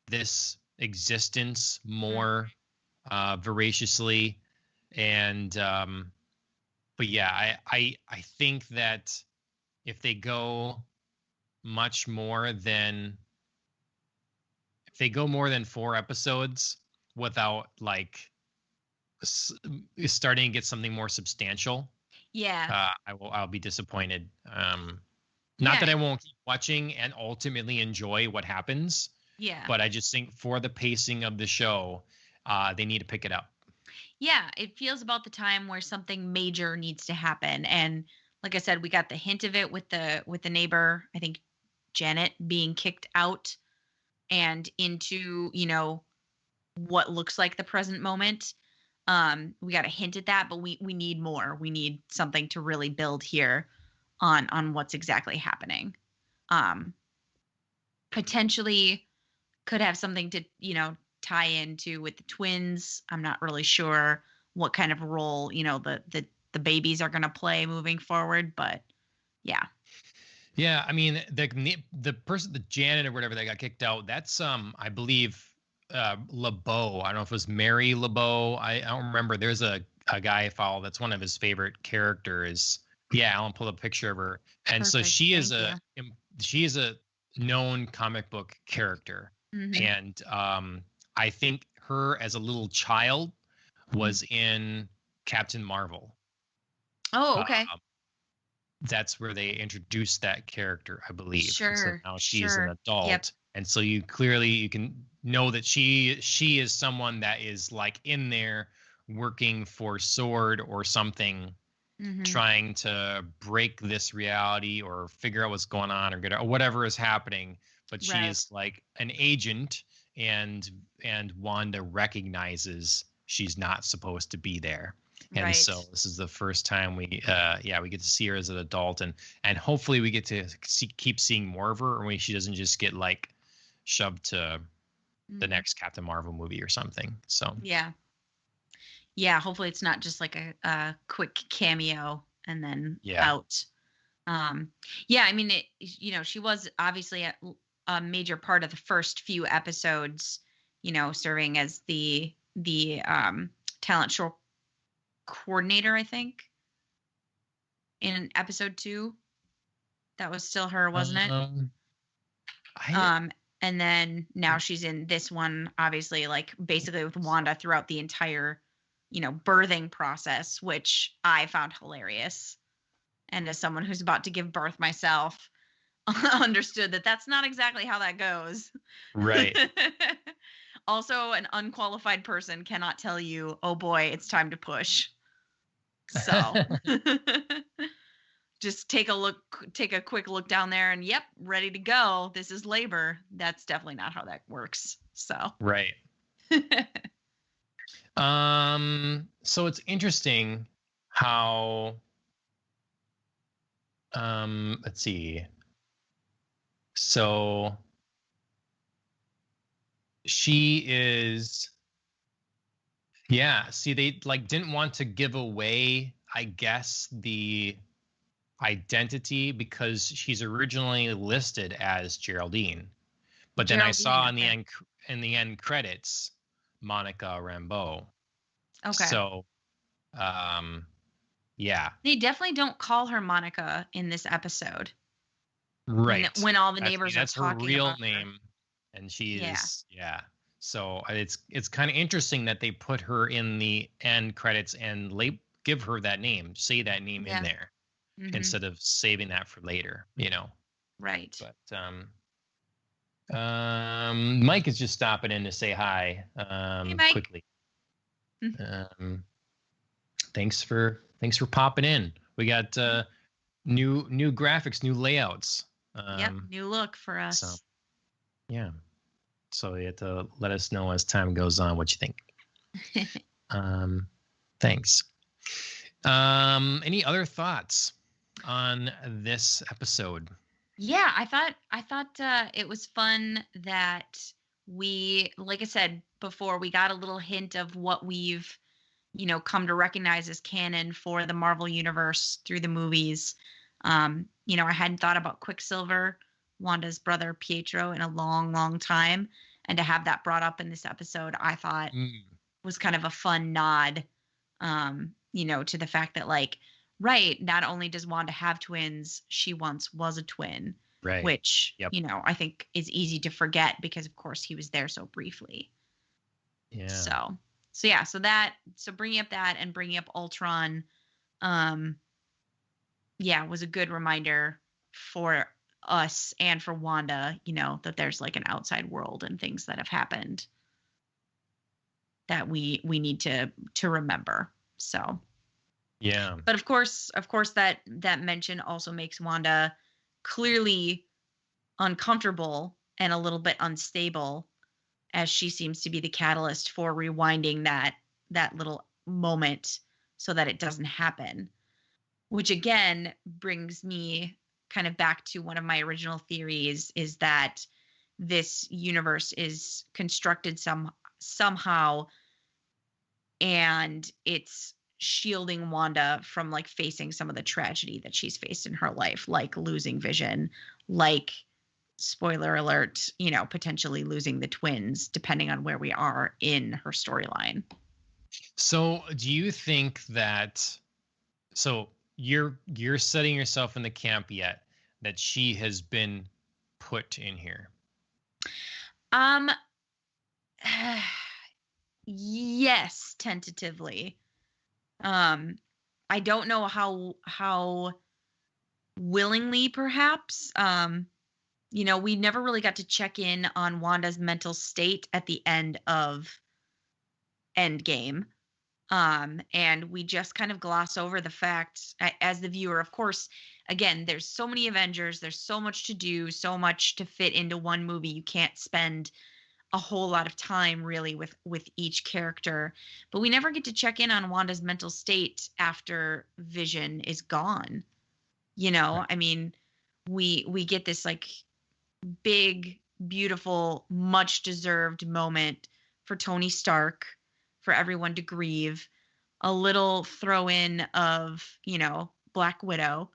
this existence more voraciously, and but yeah, I think that if they go much more than if they go more than 4 episodes without like starting to get something more substantial, Yeah. I'll be disappointed. Not Yeah. that I won't keep watching and ultimately enjoy what happens, Yeah. but I just think for the pacing of the show, they need to pick it up. Yeah, it feels about the time where something major needs to happen. And like I said, we got the hint of it with the neighbor, I think Janet being kicked out and into, what looks like the present moment. We got a hint at that, but we need more. We need something to really build here on what's exactly happening. Um Potentially could have something to, tie into with the twins. I'm not really sure what kind of role, the babies are going to play moving forward, but yeah. Yeah, I mean the person, the Janet or whatever that got kicked out, that's I believe LeBeau. I don't know if it was Mary LeBeau. I don't remember. There's a guy I follow that's one of his favorite characters. Yeah, Alan pulled a picture of her, and so Perfect. Thank you. she is a known comic book character, Hmm. and I think her as a little child was in Captain Marvel. Oh, Uh, okay. that's where they introduced that character, I believe. And so Sure. now she's an Sure. Yep. adult, and so you can know that she is someone that is like in there working for Sword or something, Hmm. trying to break this reality or figure out what's going on or get or whatever is happening. But she Right. is like an agent, and Wanda recognizes she's not supposed to be there. And Right. so this is the first time we get to see her as an adult, and hopefully we get to keep seeing more of her, or she doesn't just get like shoved to the Hmm. next Captain Marvel movie or something. So Yeah. Yeah. Hopefully it's not just like a quick cameo and then yeah. out. Um, yeah, I mean, she was obviously a major part of the first few episodes, serving as the talent show coordinator, I think, in episode 2. That was still her, wasn't it? Um, I Um, and then now she's in this one, obviously, like basically with Wanda throughout the entire, birthing process, which I found hilarious. And as someone who's about to give birth myself, understood that that's not exactly how that goes. right. Also, an unqualified person cannot tell you, oh boy, it's time to push. So just take a quick look down there and yep, ready to go. This is labor. That's definitely not how that works. So Right. So it's interesting how let's see. So she is yeah, see they like didn't want to give away, I guess, the identity because she's originally listed as Geraldine. But then I Geraldine, saw okay. in the end credits Monica Rambeau. Okay. So yeah. They definitely don't call her Monica in this episode. When Right. when all the That's neighbors are that's her talking real about her. name, and she Yeah. is yeah. So it's kind of interesting that they put her in the end credits and give her that name, say that name in Yeah. there Hmm. instead of saving that for later, you know. Right. But Mike is just stopping in to say hi Hey, Mike. quickly. Um, thanks for popping in. We got new graphics, new layouts. Yep. New look for So us. yeah. So you have to let us know as time goes on what you think. Thanks. Any other thoughts on this episode? Yeah, I thought it was fun that we, like I said before, we got a little hint of what we've, come to recognize as canon for the Marvel universe through the movies. I hadn't thought about Quicksilver, Wanda's brother Pietro, in a long, long time. And to have that brought up in this episode, I thought Mm, was kind of a fun nod, to the fact that, like, right, not only does Wanda have twins, she once was a twin, right. which, Yep. I think is easy to forget because, of course, he was there so briefly. Yeah. So bringing up that and bringing up Ultron, was a good reminder for us and for Wanda, that there's like an outside world and things that have happened that we need to remember. So Yeah. but of course that mention also makes Wanda clearly uncomfortable and a little bit unstable, as she seems to be the catalyst for rewinding that little moment so that it doesn't happen, which again brings me kind of back to one of my original theories, is that this universe is constructed somehow, and it's shielding Wanda from like facing some of the tragedy that she's faced in her life, like losing Vision, like, spoiler alert, potentially losing the twins, depending on where we are in her storyline. So do you think that, so you're setting yourself in the camp yet that she has been put in here? Yes, tentatively. I don't know how willingly, perhaps. We never really got to check in on Wanda's mental state at the end of Endgame. And we just kind of gloss over the fact, as the viewer, of course, again, there's so many Avengers, there's so much to do, so much to fit into one movie. You can't spend a whole lot of time really with each character, but we never get to check in on Wanda's mental state after Vision is gone. Right. I mean, we get this like big, beautiful, much deserved moment for Tony Stark, for everyone to grieve, a little throw in of, Black Widow,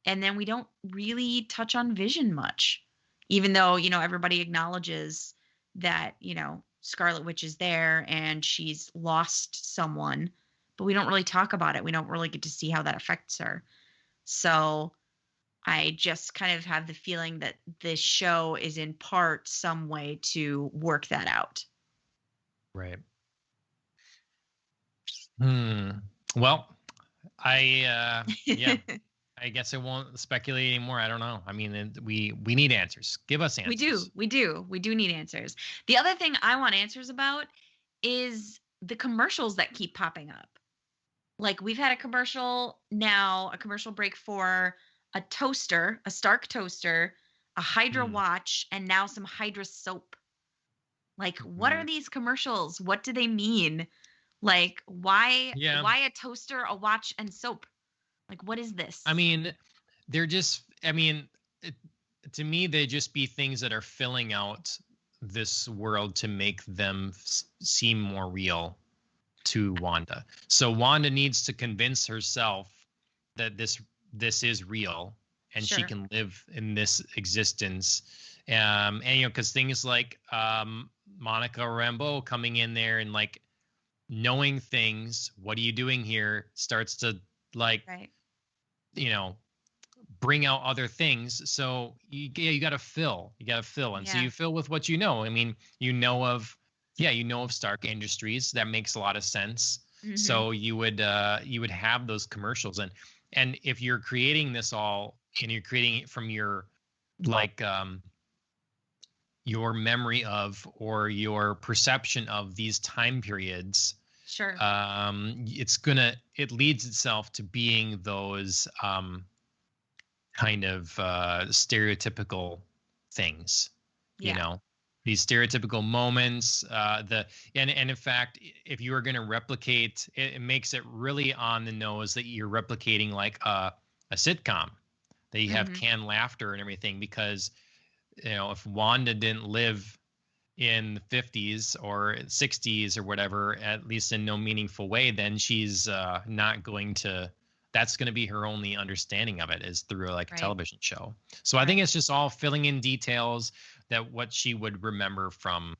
and then we don't really touch on Vision much, even though, everybody acknowledges that, Scarlet Witch is there and she's lost someone, but we don't really talk about it. We don't really get to see how that affects her. So I just kind of have the feeling that this show is in part some way to work that out. Right. Well, I I guess I won't speculate anymore. I don't know. I mean, we need answers. Give us answers. We do need answers. The other thing I want answers about is the commercials that keep popping up. Like, we've had a commercial break for a toaster, a Stark toaster, a Hydra watch, and now some Hydra soap. Like, what are these commercials? What do they mean? Like, why a toaster, a watch, and soap? Like, what is this? I mean, they're just, to me, they just be things that are filling out this world to make them seem more real to Wanda. So Wanda needs to convince herself that this is real and she can live in this existence. And because things like Monica Rambeau coming in there and like knowing things, what are you doing here, starts to like, bring out other things. So you got to fill, and so you fill with what you know. I mean, you know of Stark Industries. That makes a lot of sense. Mm-hmm. So you would have those commercials, and if you're creating this all and you're creating it from your like your memory of or your perception of these time periods, it leads itself to being those kind of stereotypical things, these stereotypical moments, and in fact, if you are going to replicate it, it makes it really on the nose that you're replicating like a sitcom, that you have canned laughter and everything, because if Wanda didn't live in the 50s or 60s or whatever, at least in no meaningful way, then she's not going to that's going to be her only understanding of it is through like a Right. television show. So I think Right. it's just all filling in details that what she would remember from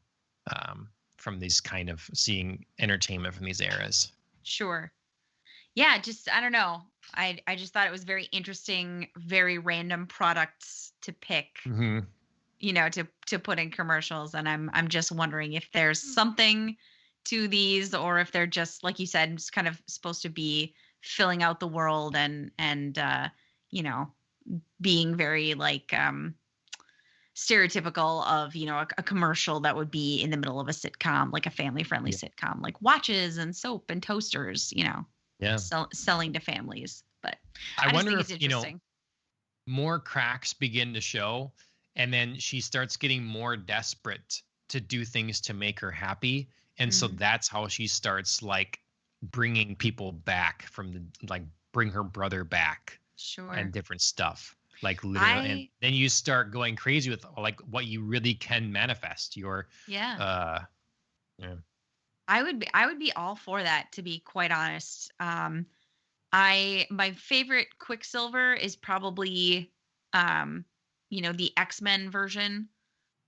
these kind of seeing entertainment from these eras. Sure. Yeah, just I don't know. I just thought it was very interesting, very random products to pick, Mm-hmm. to put in commercials, and I'm just wondering if there's something to these, or if they're just like you said, just kind of supposed to be filling out the world and you know, being very like stereotypical of, a commercial that would be in the middle of a sitcom, like a family friendly Yeah. sitcom, like watches and soap and toasters, Yeah. selling to families. But I just wonder think if, it's interesting. more cracks begin to show, and then she starts getting more desperate to do things to make her happy. And so Mhm. that's how she starts like bringing people back from the, like bring her brother back Sure. and different stuff. Like literally, and I then you start going crazy with like what you really can manifest. Your yeah. yeah. I would be all for that, to be quite honest. My favorite Quicksilver is probably the X-Men version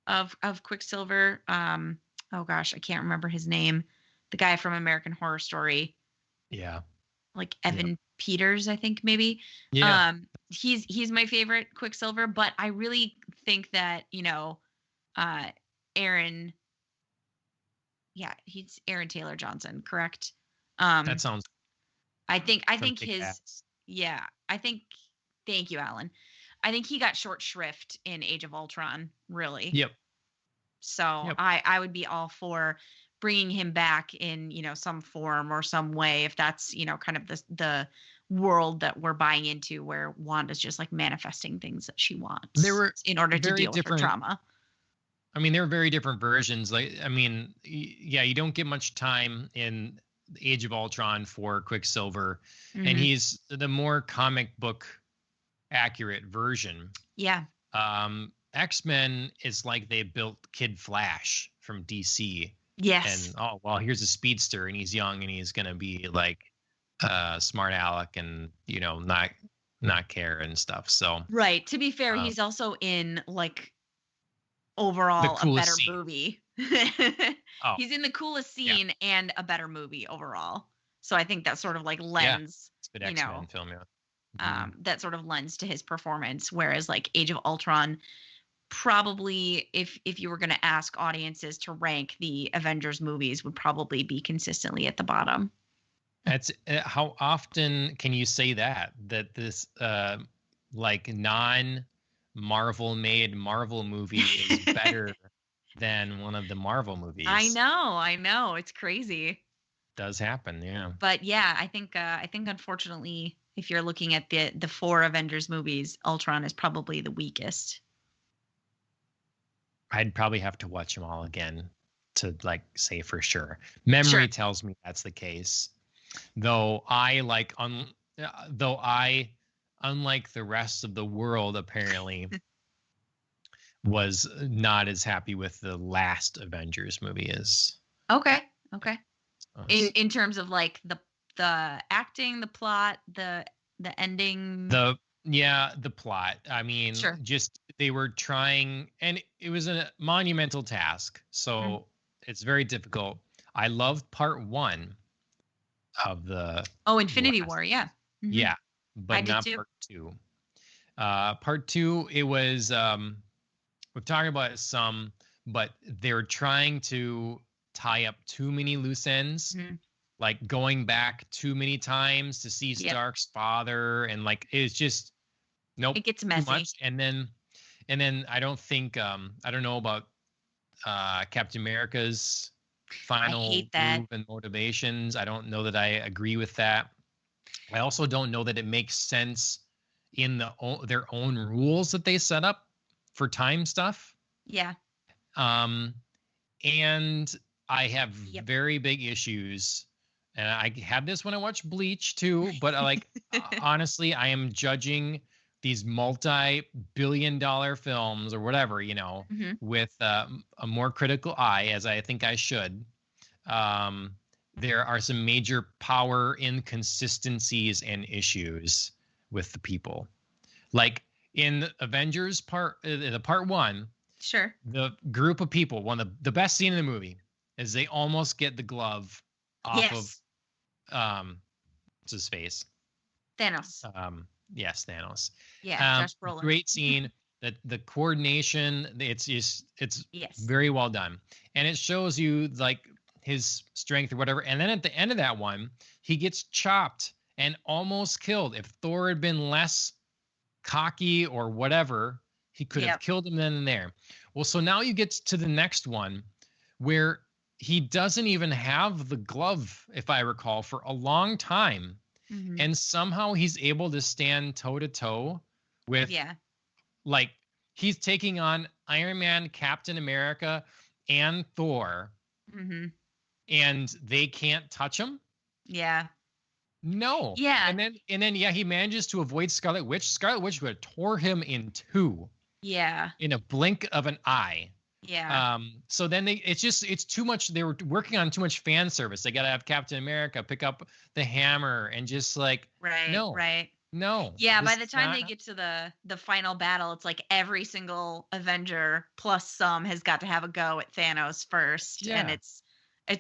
of Quicksilver. Oh gosh, I can't remember his name. The guy from American Horror Story, Yeah. like Yeah. Evan Peters, I think maybe. Yeah. He's my favorite Quicksilver, but I really think that, Aaron, yeah, he's Aaron Taylor Johnson, correct? That Um, sounds from I think Kick his Ass. yeah, I think thank you, Alan. I think he got short shrift in Age of Ultron, really. Yep. So Yep. I would be all for bringing him back in, some form or some way, if that's, kind of the world that we're buying into, where Wanda's just like manifesting things that she wants There were in order to very deal with her different. trauma. I mean, there are very different versions. Like, I mean, yeah, you don't get much time in Age of Ultron for Quicksilver, and Mhm. he's the more comic book accurate version. Yeah. X-Men is like they built Kid Flash from DC, Yes. and oh well, here's a speedster, and he's young, and he's gonna be like smart aleck, and not care and stuff. So Right. To be fair, um, he's also in like the overall a coolest better scene. movie. Oh He's in the coolest yeah, scene and a better movie overall. So I think that sort of like yeah, lends, it's a good X-Men film. Yeah. Mhm. that sort of lends to his performance. Whereas like Age of Ultron, probably if you were going to ask audiences to rank the Avengers movies, would probably be consistently at the bottom. That's how often can you say that this like non Marvel made Marvel movie is better than one of the Marvel movies? I know, it's crazy. Does happen, yeah. But yeah, I think unfortunately, if you're looking at the four Avengers movies, Ultron is probably the weakest. I'd probably have to watch them all again to like say for sure. Memory Sure. tells me that's the case. Though I like though I unlike the rest of the world apparently was not as happy with the last Avengers movie as Okay. Okay. us. In terms of like the acting, the plot, the ending. The plot. I mean, Sure. just they were trying, and it was a monumental task. So it's very difficult. I loved part one of the Infinity last. War, yeah. Mhm. Yeah, I but did not too. part two. Part two, it was we've talked about it some, but they were trying to tie up too many loose ends, Mhm. like going back too many times to see Yep. Stark's father, and like it's just nope, It gets too messy. much. And then I don't think I don't know about Captain America's final hate that. move and motivations. I don't know that I agree with that. I also don't know that it makes sense in their own rules that they set up for time stuff. Yeah. And I have Yep. very big issues, and I had this when I watched Bleach too. But like honestly, I am judging these multi-billion-dollar films or whatever, Mhm. with a more critical eye, as I think I should. there are some major power inconsistencies and issues with the people. Like in Avengers the part 1, Sure. the group of people, one of the best scene in the movie is they almost get the glove off Yes. of what's his face? Thanos. Yes, Thanos. Yeah, Josh Brolin. Great scene. That the coordination, it's Yes. very well done. And it shows you like his strength or whatever. And then at the end of that one, he gets chopped and almost killed. If Thor had been less cocky or whatever, he could have killed him then and there. Well, so now you get to the next one where he doesn't even have the glove, if I recall, for a long time. Mm-hmm. And somehow he's able to stand toe to toe with, like, he's taking on Iron Man, Captain America, and Thor. Mm-hmm. And they can't touch him. Yeah. No. Yeah. And then he manages to avoid Scarlet Witch. Scarlet Witch would have tore him in two. Yeah. In a blink of an eye. Yeah. So then it's too much. They were working on too much fan service. They got to have Captain America pick up the hammer and just like, no. Yeah. By the time they get to the final battle, it's like every single Avenger plus some has got to have a go at Thanos first. Yeah. And it's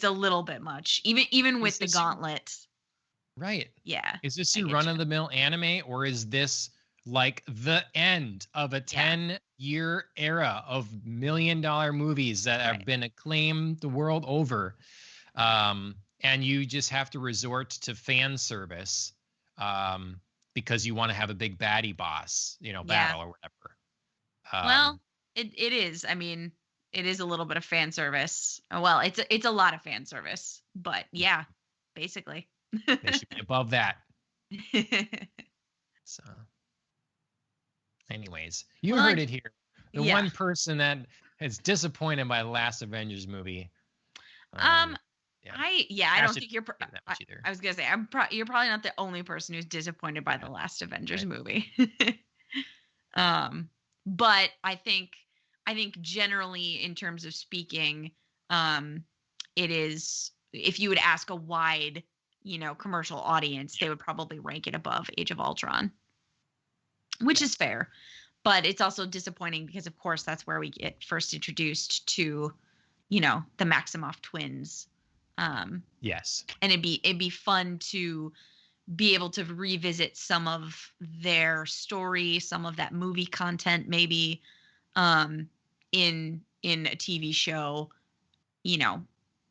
a little bit much, even with the gauntlet. Right. Yeah. Is this your run-of-the-mill anime, or is this like the end of a 10-year era of $1 million movies that have been acclaimed the world over? And you just have to resort to fan service because you want to have a big baddie boss, battle or whatever. Well, it is. I mean, it is a little bit of fan service. Well, it's a lot of fan service, but yeah, basically. They should be above that. So, anyways, you heard it here. The one person that is disappointed by the last Avengers movie. I don't think you're. I was gonna say you're probably not the only person who's disappointed by the last Avengers movie. But I think generally, in terms of speaking, it is, if you would ask a wide, commercial audience, they would probably rank it above Age of Ultron, which is fair. But it's also disappointing because, of course, that's where we get first introduced to, the Maximoff twins. Yes. And it'd be fun to be able to revisit some of their story, some of that movie content, maybe in a TV show.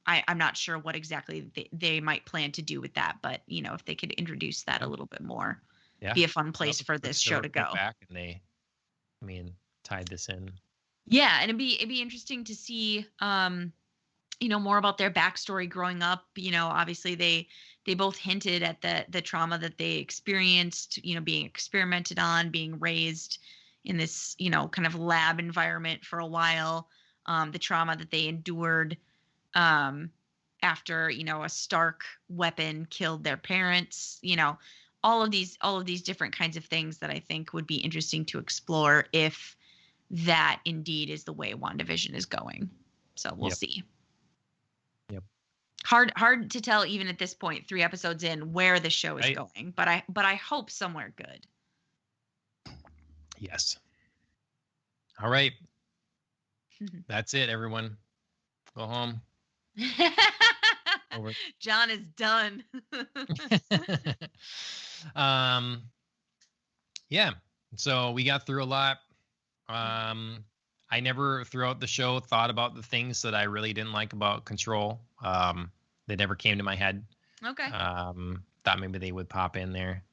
I'm not sure what exactly they might plan to do with that, but if they could introduce that a little bit more, be a fun place for this show to go. Back and they, tied this in. Yeah, and it'd be interesting to see, more about their backstory growing up. Obviously they both hinted at the trauma that they experienced, being experimented on, being raised in this, kind of lab environment for a while, the trauma that they endured after, a Stark weapon killed their parents, all of these different kinds of things that I think would be interesting to explore if that indeed is the way WandaVision is going. So we'll see. Yep. Hard to tell even at this point, 3 episodes in, where the show is going, but I hope somewhere good. Yes. All right. That's it, everyone. Go home. Over. John is done. Yeah. So we got through a lot. I never throughout the show thought about the things that I really didn't like about Control. They never came to my head. Okay. Thought maybe they would pop in there.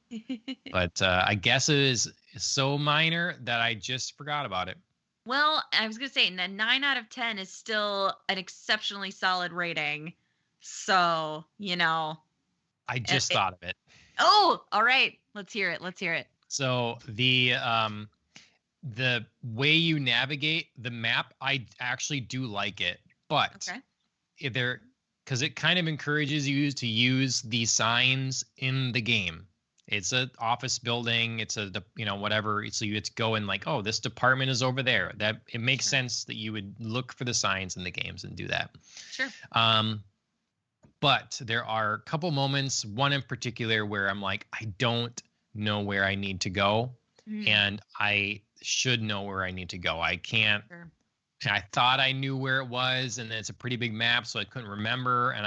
But I guess it is so minor that I just forgot about it. Well, I was going to say, 9 out of 10 is still an exceptionally solid rating. So, I just thought of it. Oh, all right. Let's hear it. So the way you navigate the map, I actually do like it. But because it kind of encourages you to use the signs in the game. It's an office building. It's a, whatever. So you go and like, oh, this department is over there. That it makes sense that you would look for the signs in the games and do that. Sure. But there are a couple moments, one in particular, where I'm like, I don't know where I need to go. And I should know where I need to go. I can't. Sure. I thought I knew where it was, and it's a pretty big map, so I couldn't remember. And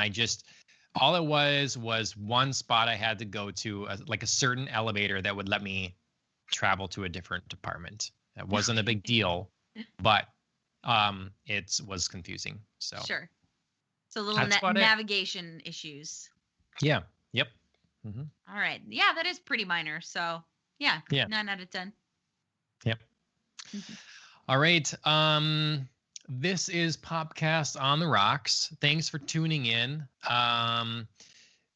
all it was one spot I had to go to, like a certain elevator that would let me travel to a different department. That wasn't a big deal, but it was confusing. So Sure. So little that's about it. navigation issues. Yeah. Yep. Mm-hmm. All right. Yeah, that is pretty minor. So yeah. 9 out of 10. Yep. All right. This is Popcast on the Rocks. Thanks for tuning in.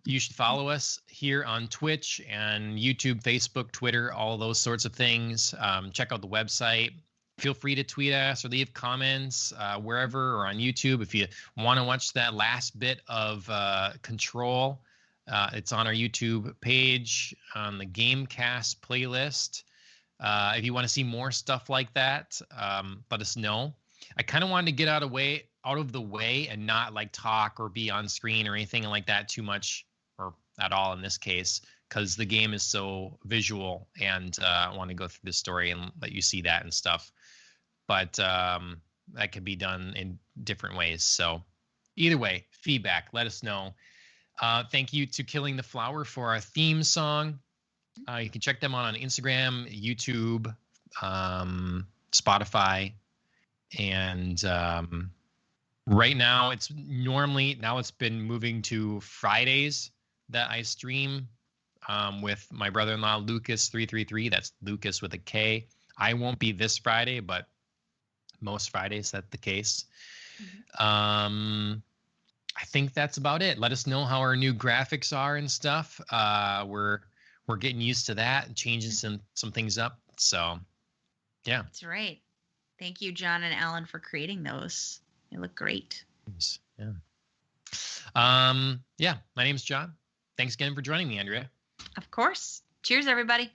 You should follow us here on Twitch and YouTube, Facebook, Twitter, all those sorts of things. Check out the website. Feel free to tweet us or leave comments wherever, or on YouTube. If you want to watch that last bit of Control, it's on our YouTube page on the Gamecast playlist. If you want to see more stuff like that, let us know. I kind of wanted to get out of the way and not like talk or be on screen or anything like that too much, or at all in this case, because the game is so visual, and I want to go through the story and let you see that and stuff. But that could be done in different ways. So either way, feedback, let us know. Thank you to Killing the Flower for our theme song. You can check them out on Instagram, YouTube, Spotify, and right now it's been moving to Fridays that I stream with my brother-in-law Lucas333. That's Lucas with a K. I won't be this Friday, but most Fridays that's the case. I think that's about it. Let us know how our new graphics are and stuff. We're getting used to that and changing some things up. So yeah. That's right. Thank you, John and Alan, for creating those. They look great. Thanks. Yeah. My name's John. Thanks again for joining me, Andrea. Of course. Cheers, everybody.